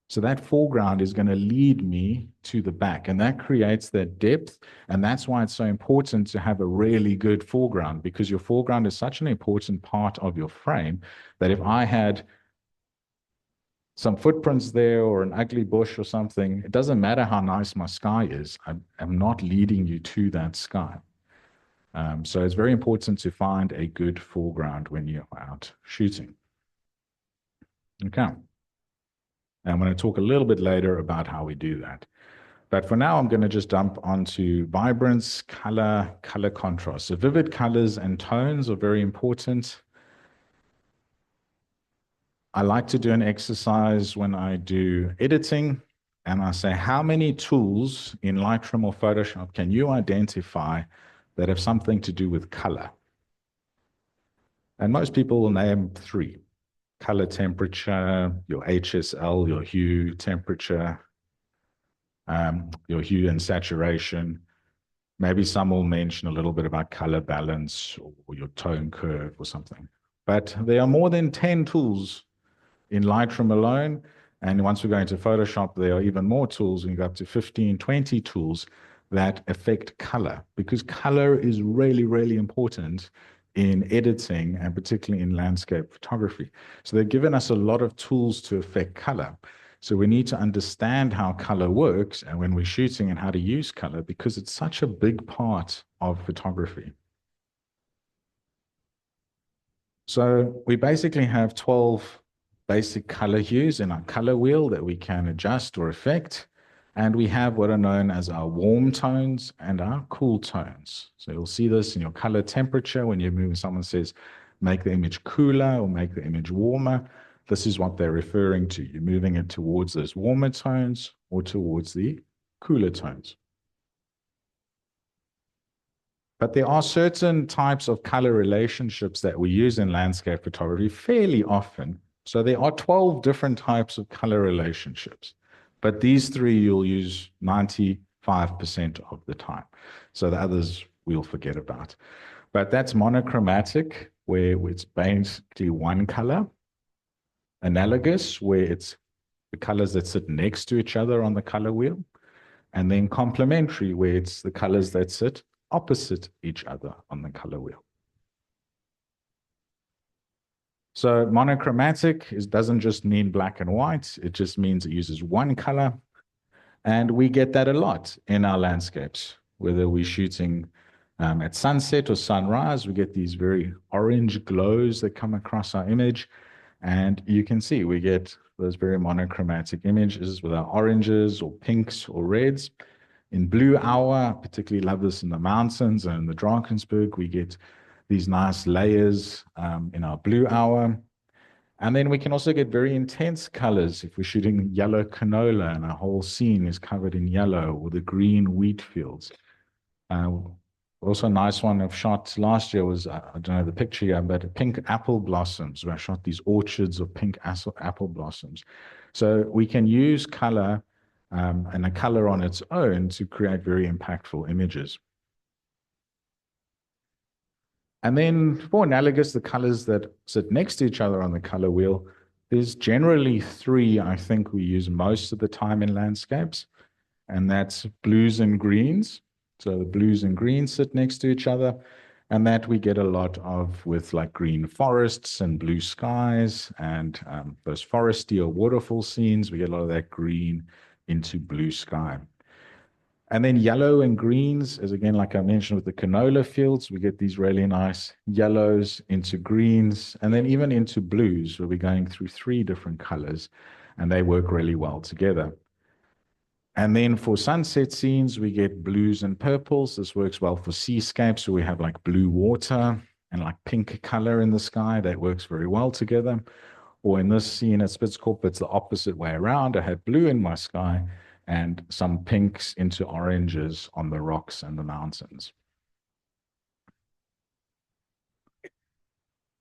So that foreground is going to lead me to the back, and that creates that depth. And that's why it's so important to have a really good foreground, because your foreground is such an important part of your frame that if I had some footprints there or an ugly bush or something, it doesn't matter how nice my sky is. I'm not leading you to that sky. So it's very important to find a good foreground when you're out shooting. Okay. I'm going to talk a little bit later about how we do that. But for now, I'm going to just dump onto vibrance, color contrast. So vivid colors and tones are very important. I like to do an exercise when I do editing, and I say, how many tools in Lightroom or Photoshop can you identify that have something to do with color? And most people will name 3. Color temperature, your HSL, your hue temperature, your hue and saturation. Maybe some will mention a little bit about color balance or your tone curve or something. But there are more than 10 tools in Lightroom alone. And once we go into Photoshop, there are even more tools. We go up to 15, 20 tools that affect color, because color is really, really important in editing and particularly in landscape photography. So they've given us a lot of tools to affect color. So we need to understand how color works and when we're shooting and how to use color, because it's such a big part of photography. So we basically have 12 basic color hues in our color wheel that we can adjust or affect. And we have what are known as our warm tones and our cool tones. So you'll see this in your color temperature when you're moving. Someone says, make the image cooler or make the image warmer. This is what they're referring to. You're moving it towards those warmer tones or towards the cooler tones. But there are certain types of color relationships that we use in landscape photography fairly often. So there are 12 different types of color relationships. But these 3 you'll use 95% of the time. So the others we'll forget about. But that's monochromatic, where it's basically one color. Analogous, where it's the colors that sit next to each other on the color wheel, and then complementary, where it's the colors that sit opposite each other on the color wheel. So monochromatic doesn't just mean black and white. It just means it uses one color. And we get that a lot in our landscapes, whether we're shooting at sunset or sunrise, we get these very orange glows that come across our image. And you can see we get those very monochromatic images with our oranges or pinks or reds. In blue hour, I particularly love this in the mountains and in the Drakensberg, we get these nice layers in our blue hour. And then we can also get very intense colors if we're shooting yellow canola and our whole scene is covered in yellow, or the green wheat fields. Also a nice one I've shot last year was, I don't know the picture here, but pink apple blossoms, where I shot these orchards of pink apple blossoms. So we can use color and a color on its own to create very impactful images. And then for analogous, the colors that sit next to each other on the color wheel, there's generally three I think we use most of the time in landscapes, and that's blues and greens. So the blues and greens sit next to each other, and that we get a lot of with like green forests and blue skies and those foresty or waterfall scenes. We get a lot of that green into blue sky. And then yellow and greens is again, like I mentioned with the canola fields, we get these really nice yellows into greens and then even into blues, where we're going through three different colors and they work really well together. And then for sunset scenes, we get blues and purples. This works well for seascapes where we have like blue water and like pink color in the sky. That works very well together. Or in this scene at Spitzkop, it's the opposite way around. I had blue in my sky and some pinks into oranges on the rocks and the mountains.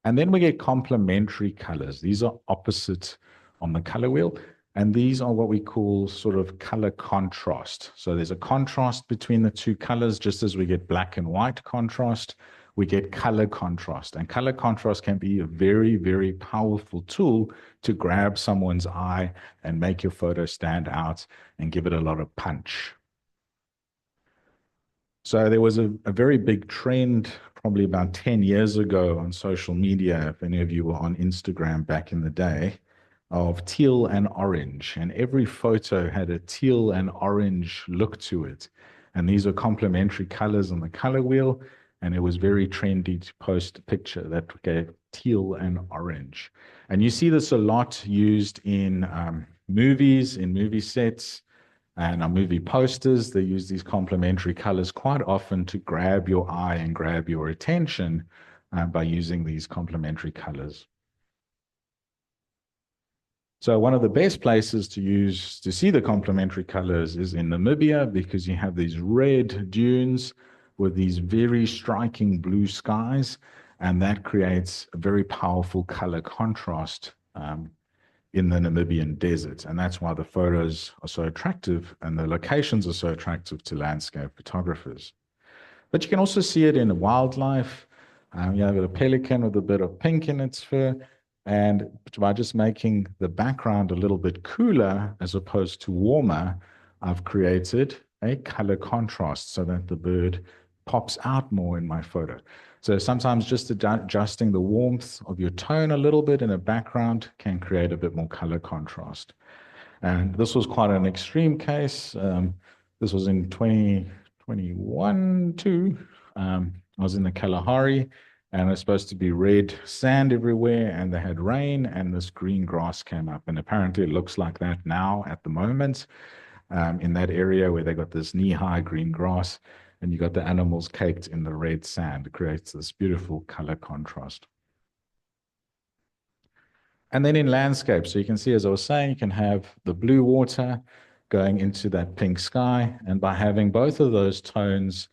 And then we get complementary colors. These are opposite on the color wheel. And these are what we call sort of color contrast. So there's a contrast between the two colors, just as we get black and white contrast, we get color contrast. And color contrast can be a very, very powerful tool to grab someone's eye and make your photo stand out and give it a lot of punch. So there was a very big trend probably about 10 years ago on social media, if any of you were on Instagram back in the day, of teal and orange. And every photo had a teal and orange look to it. And these are complementary colors on the color wheel. And it was very trendy to post a picture that gave teal and orange. And you see this a lot used in movies, in movie sets, and on movie posters. They use these complementary colors quite often to grab your eye and grab your attention by using these complementary colors. So one of the best places to see the complementary colors is in Namibia, because you have these red dunes with these very striking blue skies, and that creates a very powerful color contrast in the Namibian desert. And that's why the photos are so attractive and the locations are so attractive to landscape photographers. But you can also see it in wildlife. You have a pelican with a bit of pink in its fur. And by just making the background a little bit cooler as opposed to warmer, I've created a color contrast so that the bird pops out more in my photo. So sometimes just adjusting the warmth of your tone a little bit in a background can create a bit more color contrast. And this was quite an extreme case. This was in 2021 too. I was in the Kalahari, and it's supposed to be red sand everywhere, and they had rain, and this green grass came up. And apparently it looks like that now at the moment in that area where they got this knee-high green grass, and you got the animals caked in the red sand. It creates this beautiful color contrast. And then in landscape, so you can see, as I was saying, you can have the blue water going into that pink sky, and by having both of those tones,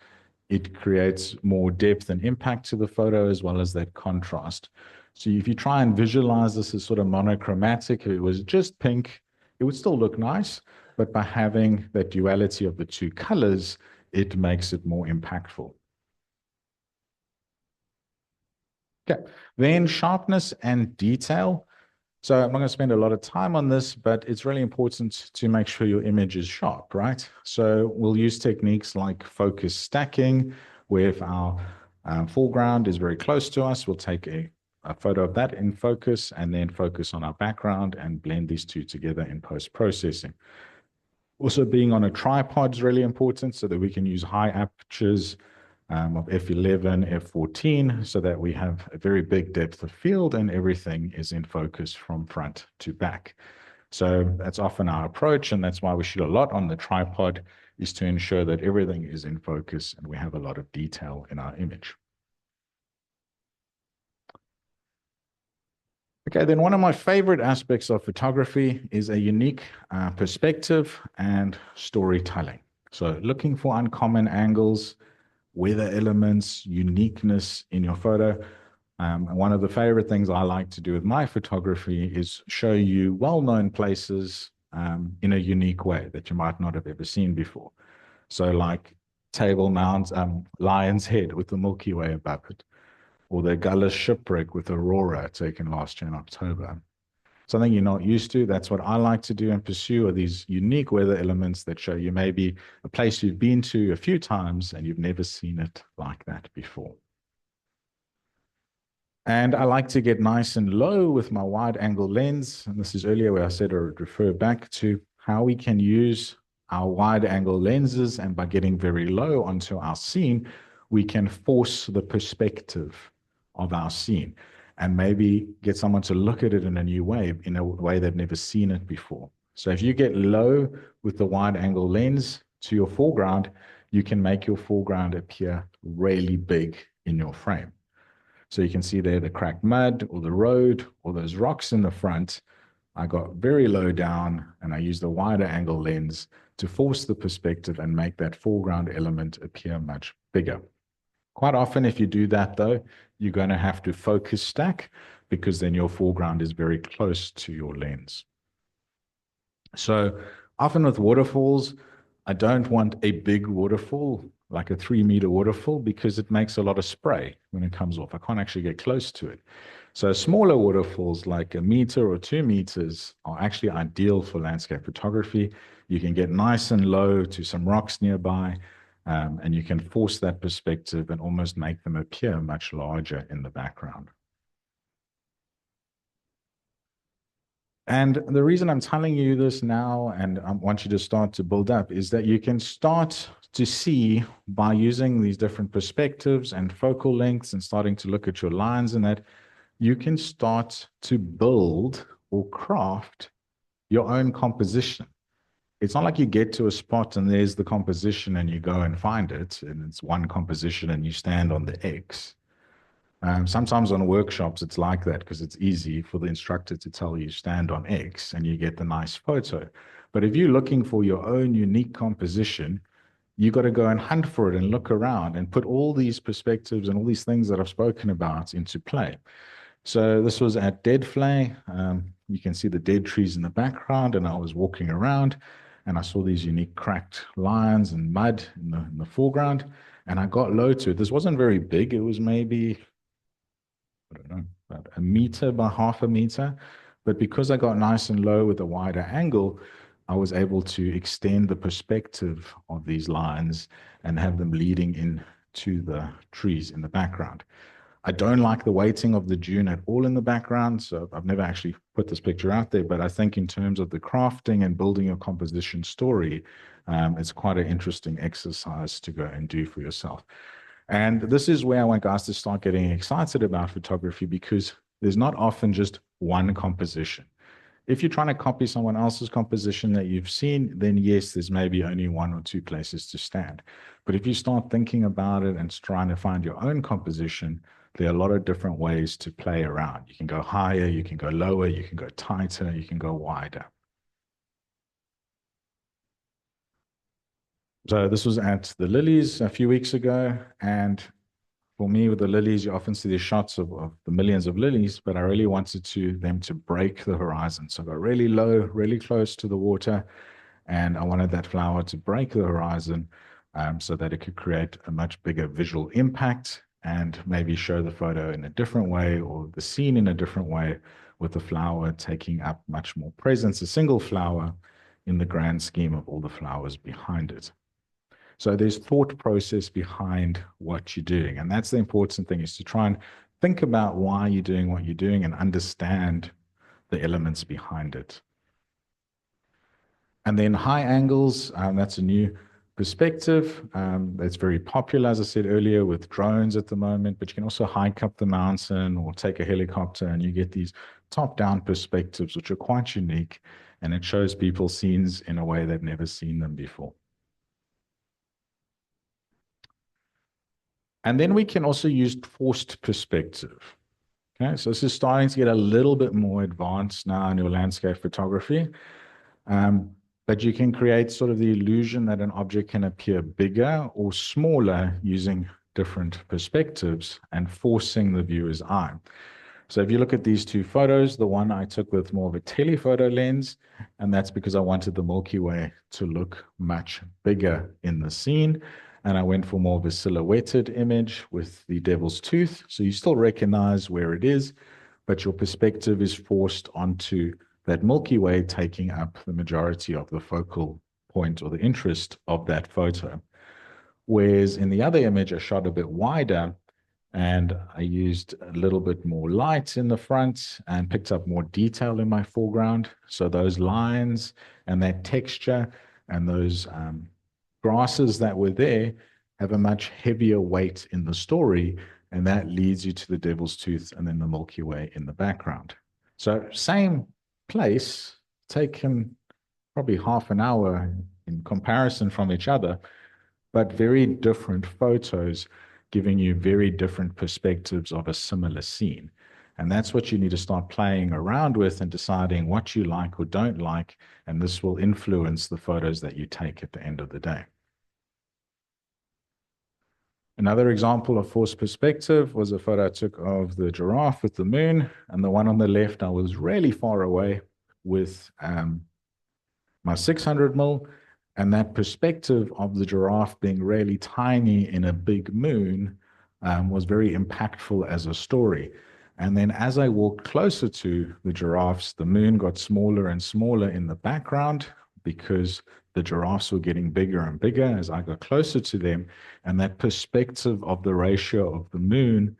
it creates more depth and impact to the photo as well as that contrast. So if you try and visualize this as sort of monochromatic, if it was just pink, it would still look nice, but by having that duality of the two colors, it makes it more impactful. Okay, then sharpness and detail. So I'm not going to spend a lot of time on this, but it's really important to make sure your image is sharp, right? So we'll use techniques like focus stacking, where if our foreground is very close to us, we'll take a photo of that in focus and then focus on our background and blend these two together in post-processing. Also, being on a tripod is really important so that we can use high apertures of f11, f14, so that we have a very big depth of field and everything is in focus from front to back. So that's often our approach, and that's why we shoot a lot on the tripod, is to ensure that everything is in focus and we have a lot of detail in our image. Okay, then one of my favorite aspects of photography is a unique perspective and storytelling. So looking for uncommon angles, weather elements, uniqueness in your photo. And one of the favorite things I like to do with my photography is show you well-known places in a unique way that you might not have ever seen before. So like Table Mount, Lion's Head with the Milky Way above it, or the Gullis Shipwreck with Aurora taken last year in October. Something you're not used to. That's what I like to do and pursue, are these unique weather elements that show you maybe a place you've been to a few times and you've never seen it like that before. And I like to get nice and low with my wide angle lens. And this is earlier where I said I would refer back to how we can use our wide angle lenses, and by getting very low onto our scene, we can force the perspective of our scene and maybe get someone to look at it in a new way, in a way they've never seen it before. So if you get low with the wide angle lens to your foreground, you can make your foreground appear really big in your frame. So you can see there the cracked mud or the road or those rocks in the front. I got very low down and I used the wider angle lens to force the perspective and make that foreground element appear much bigger. Quite often, if you do that, though, you're going to have to focus stack, because then your foreground is very close to your lens. So often with waterfalls, I don't want a big waterfall, like a 3-meter waterfall, because it makes a lot of spray when it comes off. I can't actually get close to it. So smaller waterfalls, like 1 meter or 2 meters, are actually ideal for landscape photography. You can get nice and low to some rocks nearby, and you can force that perspective and almost make them appear much larger in the background. And the reason I'm telling you this now, and I want you to start to build up, is that you can start to see, by using these different perspectives and focal lengths and starting to look at your lines and that, you can start to build or craft your own composition. It's not like you get to a spot and there's the composition and you go and find it, and it's one composition and you stand on the X. Sometimes on workshops, it's like that because it's easy for the instructor to tell you stand on X and you get the nice photo. But if you're looking for your own unique composition, you got to go and hunt for it and look around and put all these perspectives and all these things that I've spoken about into play. So this was at Dead Flay. You can see the dead trees in the background, and I was walking around and I saw these unique cracked lines and mud in the foreground, and I got low to it. This wasn't very big. It was maybe, I don't know, about 1 meter by 1/2 meter. But because I got nice and low with a wider angle, I was able to extend the perspective of these lines and have them leading into the trees in the background. I don't like the weighting of the dune at all in the background, so I've never actually put this picture out there, but I think in terms of the crafting and building a composition story, it's quite an interesting exercise to go and do for yourself. And this is where I want guys to start getting excited about photography, because there's not often just one composition. If you're trying to copy someone else's composition that you've seen, then yes, there's maybe only 1 or 2 places to stand. But if you start thinking about it and trying to find your own composition, there are a lot of different ways to play around. You can go higher, you can go lower, you can go tighter, you can go wider. So this was at the Lilies a few weeks ago, and for me with the lilies, you often see these shots of the millions of lilies, but I really wanted them to break the horizon. So I got really low, really close to the water, and I wanted that flower to break the horizon so that it could create a much bigger visual impact and maybe show the photo in a different way or the scene in a different way with the flower taking up much more presence, a single flower in the grand scheme of all the flowers behind it. So there's thought process behind what you're doing. And that's the important thing, is to try and think about why you're doing what you're doing and understand the elements behind it. And then high angles, that's a new perspective. That's very popular, as I said earlier, with drones at the moment, but you can also hike up the mountain or take a helicopter and you get these top-down perspectives, which are quite unique, and it shows people scenes in a way they've never seen them before. And then we can also use forced perspective. Okay, so this is starting to get a little bit more advanced now in your landscape photography. But you can create sort of the illusion that an object can appear bigger or smaller using different perspectives and forcing the viewer's eye. So if you look at these two photos, the one I took with more of a telephoto lens, and that's because I wanted the Milky Way to look much bigger in the scene. And I went for more of a silhouetted image with the devil's tooth. So you still recognize where it is, but your perspective is forced onto that Milky Way, taking up the majority of the focal point or the interest of that photo. Whereas in the other image, I shot a bit wider and I used a little bit more light in the front and picked up more detail in my foreground. So those lines and that texture and those grasses that were there have a much heavier weight in the story, and that leads you to the devil's tooth and then the Milky Way in the background. So same place, taken probably half an hour in comparison from each other, but very different photos giving you very different perspectives of a similar scene. And that's what you need to start playing around with and deciding what you like or don't like, and this will influence the photos that you take at the end of the day. Another example of forced perspective was a photo I took of the giraffe with the moon, and the one on the left, I was really far away with my 600mm, and that perspective of the giraffe being really tiny in a big moon was very impactful as a story. And then as I walked closer to the giraffes, the moon got smaller and smaller in the background because the giraffes were getting bigger and bigger as I got closer to them. And that perspective of the ratio of the moon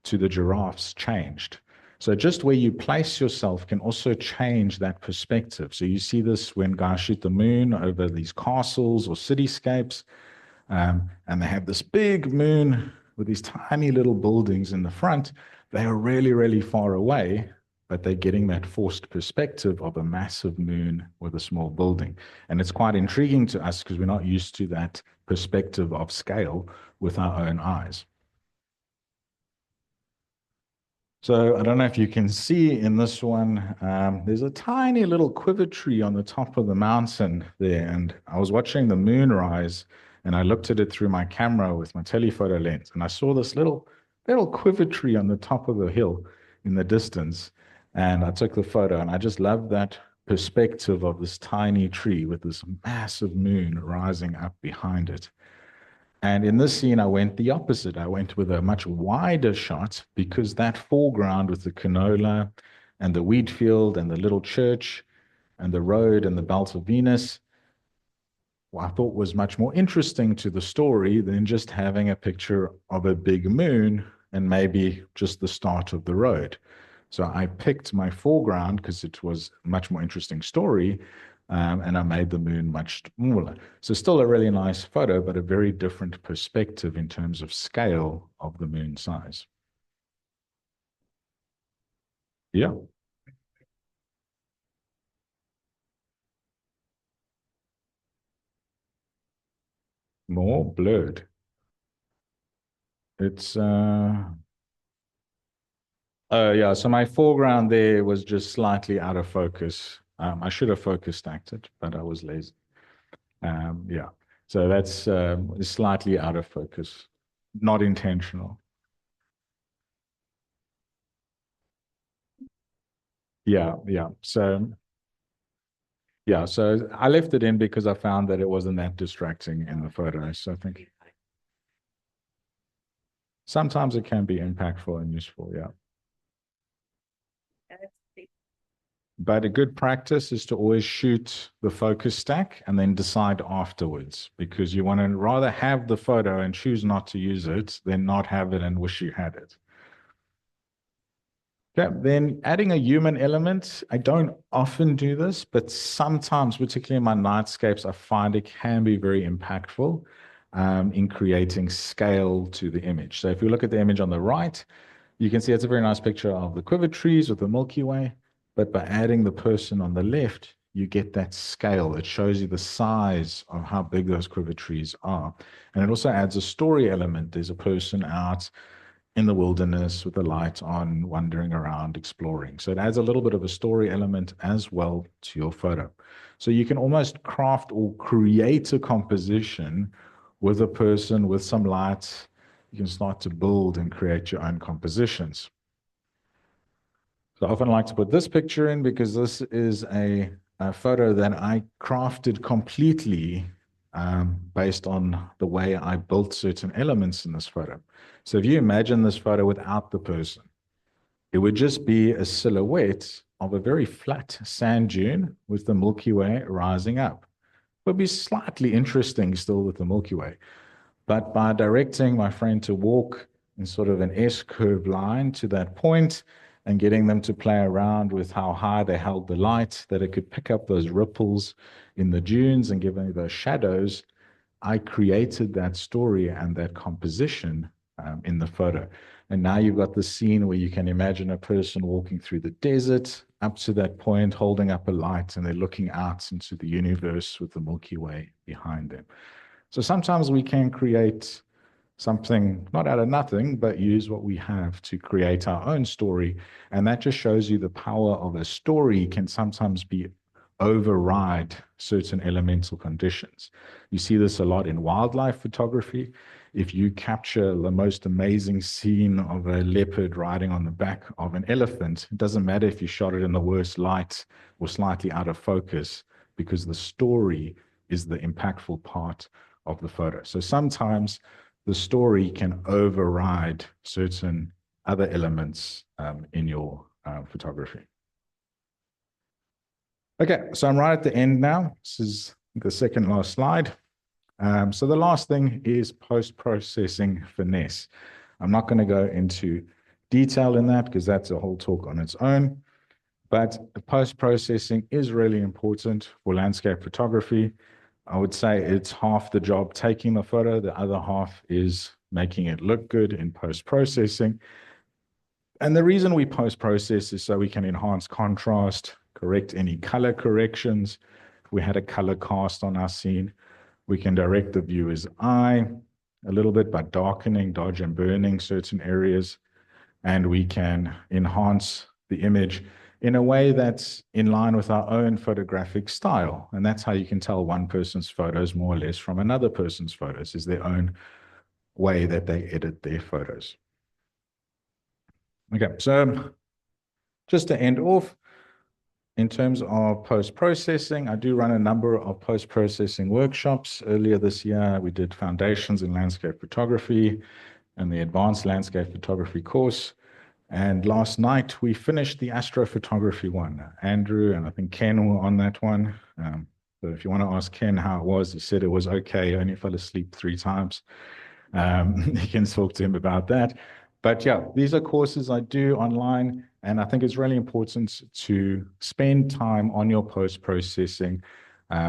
to the giraffes changed. So just where you place yourself can also change that perspective. So you see this when guys shoot the moon over these castles or cityscapes, and they have this big moon with these tiny little buildings in the front. They are really, really far away, but they're getting that forced perspective of a massive moon with a small building. And it's quite intriguing to us because we're not used to that perspective of scale with our own eyes. So I don't know if you can see in this one, there's a tiny little quiver tree on the top of the mountain there. And I was watching the moon rise and I looked at it through my camera with my telephoto lens. And I saw this little quiver tree on the top of the hill in the distance. And I took the photo and I just loved that perspective of this tiny tree with this massive moon rising up behind it. And in this scene, I went the opposite. I went with a much wider shot because that foreground with the canola and the wheat field and the little church and the road and the belt of Venus, I thought was much more interesting to the story than just having a picture of a big moon and maybe just the start of the road. So I picked my foreground because it was a much more interesting story. And I made the moon much smaller. So still a really nice photo, but a very different perspective in terms of scale of the moon size. Yeah. More blurred. It's, yeah, so my foreground there was just slightly out of focus. I should have focus stacked it, but I was lazy. Yeah, so that's slightly out of focus, not intentional. Yeah, yeah. So I left it in because I found that it wasn't that distracting in the photo. So I think sometimes it can be impactful and useful. Yeah. That's the but a good practice is to always shoot the focus stack and then decide afterwards, because you want to rather have the photo and choose not to use it than not have it and wish you had it. Okay, then adding a human element, I don't often do this, but sometimes, particularly in my nightscapes, I find it can be very impactful in creating scale to the image. So if you look at the image on the right, you can see it's a very nice picture of the quiver trees with the Milky Way, but by adding the person on the left, you get that scale. It shows you the size of how big those quiver trees are. And it also adds a story element. There's a person out in the wilderness with the light on, wandering around, exploring. So it adds a little bit of a story element as well to your photo. So you can almost craft or create a composition with a person, with some light. You can start to build and create your own compositions. So I often like to put this picture in because this is a photo that I crafted completely based on the way I built certain elements in this photo. So if you imagine this photo without the person, it would just be a silhouette of a very flat sand dune with the Milky Way rising up. It would be slightly interesting still with the Milky Way. But by directing my friend to walk in sort of an S-curve line to that point and getting them to play around with how high they held the light, that it could pick up those ripples in the dunes and give me those shadows, I created that story and that composition in the photo. And now you've got the scene where you can imagine a person walking through the desert up to that point, holding up a light, and they're looking out into the universe with the Milky Way behind them. So sometimes we can create something not out of nothing, but use what we have to create our own story. And that just shows you the power of a story can sometimes be override certain elemental conditions. You see this a lot in wildlife photography. If you capture the most amazing scene of a leopard riding on the back of an elephant, it doesn't matter if you shot it in the worst light or slightly out of focus, because the story is the impactful part of the photo. So sometimes the story can override certain other elements in your photography. Okay, so I'm right at the end now. This is the second last slide. So the last thing is post-processing finesse. I'm not going to go into detail in that because that's a whole talk on its own. But post-processing is really important for landscape photography. I would say it's half the job taking the photo. The other half is making it look good in post-processing. And the reason we post-process is so we can enhance contrast, correct any color corrections. If we had a color cast on our scene, we can direct the viewer's eye a little bit by darkening, dodge and burning certain areas. And we can enhance the image in a way that's in line with our own photographic style. And that's how you can tell one person's photos more or less from another person's photos, is their own way that they edit their photos. Okay, so just to end off, in terms of post-processing, I do run a number of post-processing workshops. Earlier this year, we did Foundations in Landscape Photography and the Advanced Landscape Photography course. And last night, we finished the astrophotography one. Andrew and I think Ken were on that one. So if you want to ask Ken how it was, he said it was okay. Only fell asleep 3 times. You can talk to him about that. But yeah, these are courses I do online, and I think it's really important to spend time on your post-processing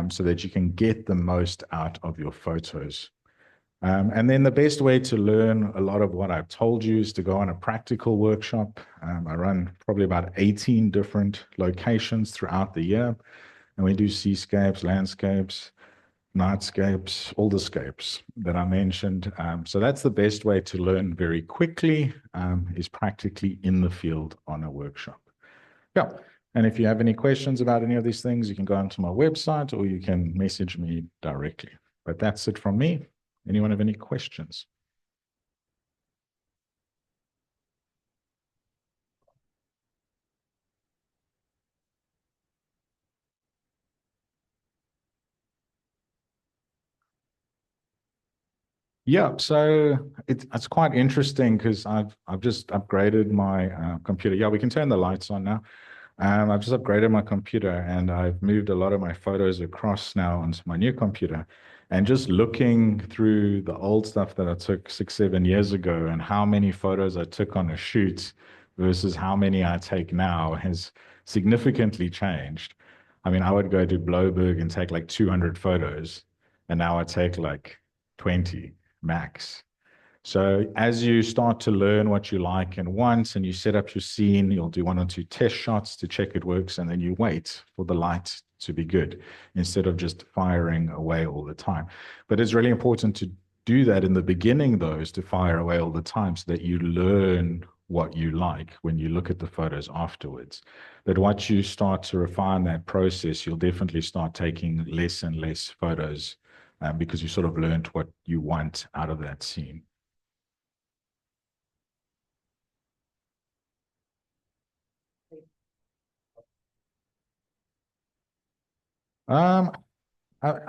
so that you can get the most out of your photos. And then the best way to learn a lot of what I've told you is to go on a practical workshop. I run probably about 18 different locations throughout the year, and we do seascapes, landscapes, nightscapes, all the scapes that I mentioned. So that's the best way to learn very quickly, is practically in the field on a workshop. Yeah, and if you have any questions about any of these things, you can go onto my website or you can message me directly. But that's it from me. Anyone have any questions? Yeah, so it's quite interesting because I've just upgraded my computer. Yeah, we can turn the lights on now. I've just upgraded my computer and I've moved a lot of my photos across now onto my new computer. And just looking through the old stuff that I took 6, 7 years ago and how many photos I took on a shoot versus how many I take now has significantly changed. I mean, I would go to Bloberg and take like 200 photos, and now I take like 20 max. So as you start to learn what you like and want, and you set up your scene, you'll do 1 or 2 test shots to check it works, and then you wait for the light to be good instead of just firing away all the time. But it's really important to do that in the beginning, though, is to fire away all the time so that you learn what you like when you look at the photos afterwards. But once you start to refine that process, you'll definitely start taking less and less photos because you sort of learned what you want out of that scene. I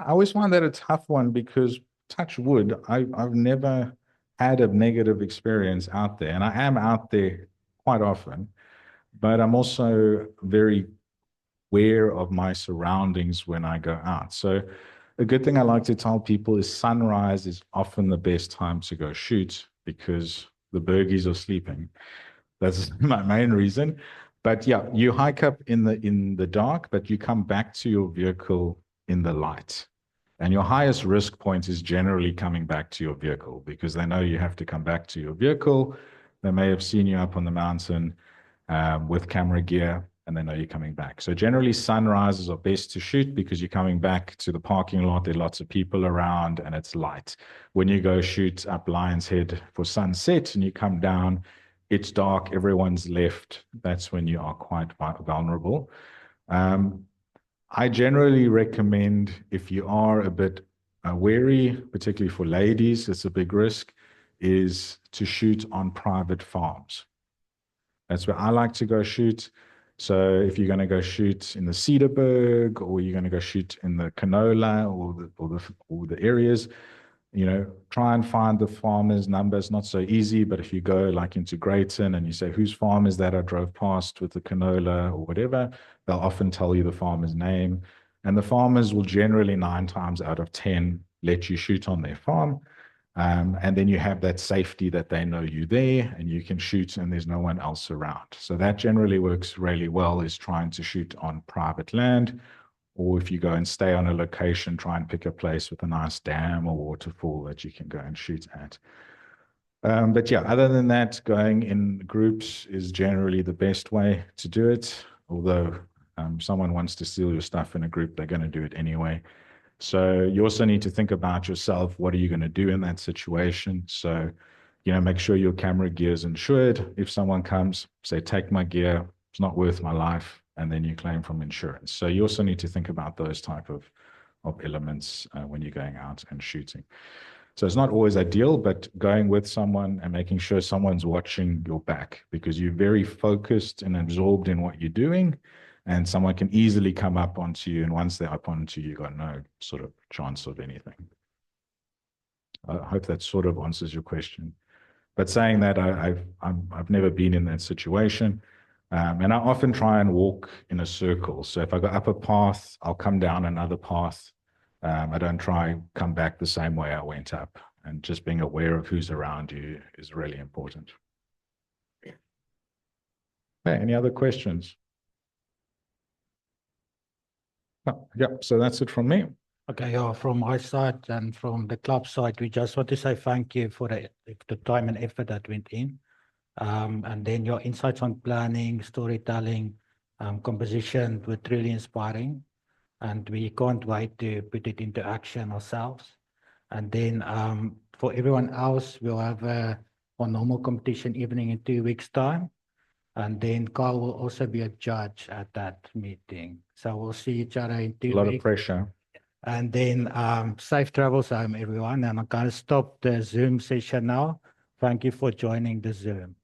always find that a tough one because touch wood, I've never had a negative experience out there, and I am out there quite often, but I'm also very aware of my surroundings when I go out. So a good thing I like to tell people is sunrise is often the best time to go shoot because the birdies are sleeping. That's my main reason. But yeah, you hike up in the dark, but you come back to your vehicle in the light. And your highest risk point is generally coming back to your vehicle because they know you have to come back to your vehicle. They may have seen you up on the mountain with camera gear, and they know you're coming back. So generally sunrises are best to shoot because you're coming back to the parking lot. There are lots of people around and it's light. When you go shoot up Lion's Head for sunset and you come down, it's dark, everyone's left. That's when you are quite vulnerable. I generally recommend if you are a bit wary, particularly for ladies, it's a big risk, is to shoot on private farms. That's where I like to go shoot. So if you're going to go shoot in the Cedarburg or you're going to go shoot in the canola or the areas, you know, try and find the farmer's number. It's not so easy, but if you go like into Greyton and you say, whose farm is that I drove past with the canola or whatever, they'll often tell you the farmer's name. And the farmers will generally 9 times out of 10 let you shoot on their farm. And then you have that safety that they know you there and you can shoot and there's no one else around. So that generally works really well, is trying to shoot on private land. Or if you go and stay on a location, try and pick a place with a nice dam or waterfall that you can go and shoot at. But yeah, other than that, going in groups is generally the best way to do it. Although someone wants to steal your stuff in a group, they're going to do it anyway. So you also need to think about yourself. What are you going to do in that situation? So, you know, make sure your camera gear is insured. If someone comes, say, take my gear, it's not worth my life, and then you claim from insurance. So you also need to think about those type of elements when you're going out and shooting. So it's not always ideal, but going with someone and making sure someone's watching your back because you're very focused and absorbed in what you're doing, and someone can easily come up onto you. And once they're up onto you, you've got no sort of chance of anything. I hope that sort of answers your question. But saying that, I've never been in that situation. And I often try and walk in a circle. So if I go up a path, I'll come down another path. I don't try and come back the same way I went up. And just being aware of who's around you is really important. Okay, any other questions? Oh, yeah, so that's it from me. Okay, yeah, from my side and from the club side, we just want to say thank you for the time and effort that went in. And then your insights on planning, storytelling, composition were truly inspiring. And we can't wait to put it into action ourselves. And then for everyone else, we'll have a normal competition evening in 2 weeks' time. And then Kyle will also be a judge at that meeting. So we'll see each other in 2 weeks. A lot of pressure. And then safe travels home, everyone. And I'm going to stop the Zoom session now. Thank you for joining the Zoom.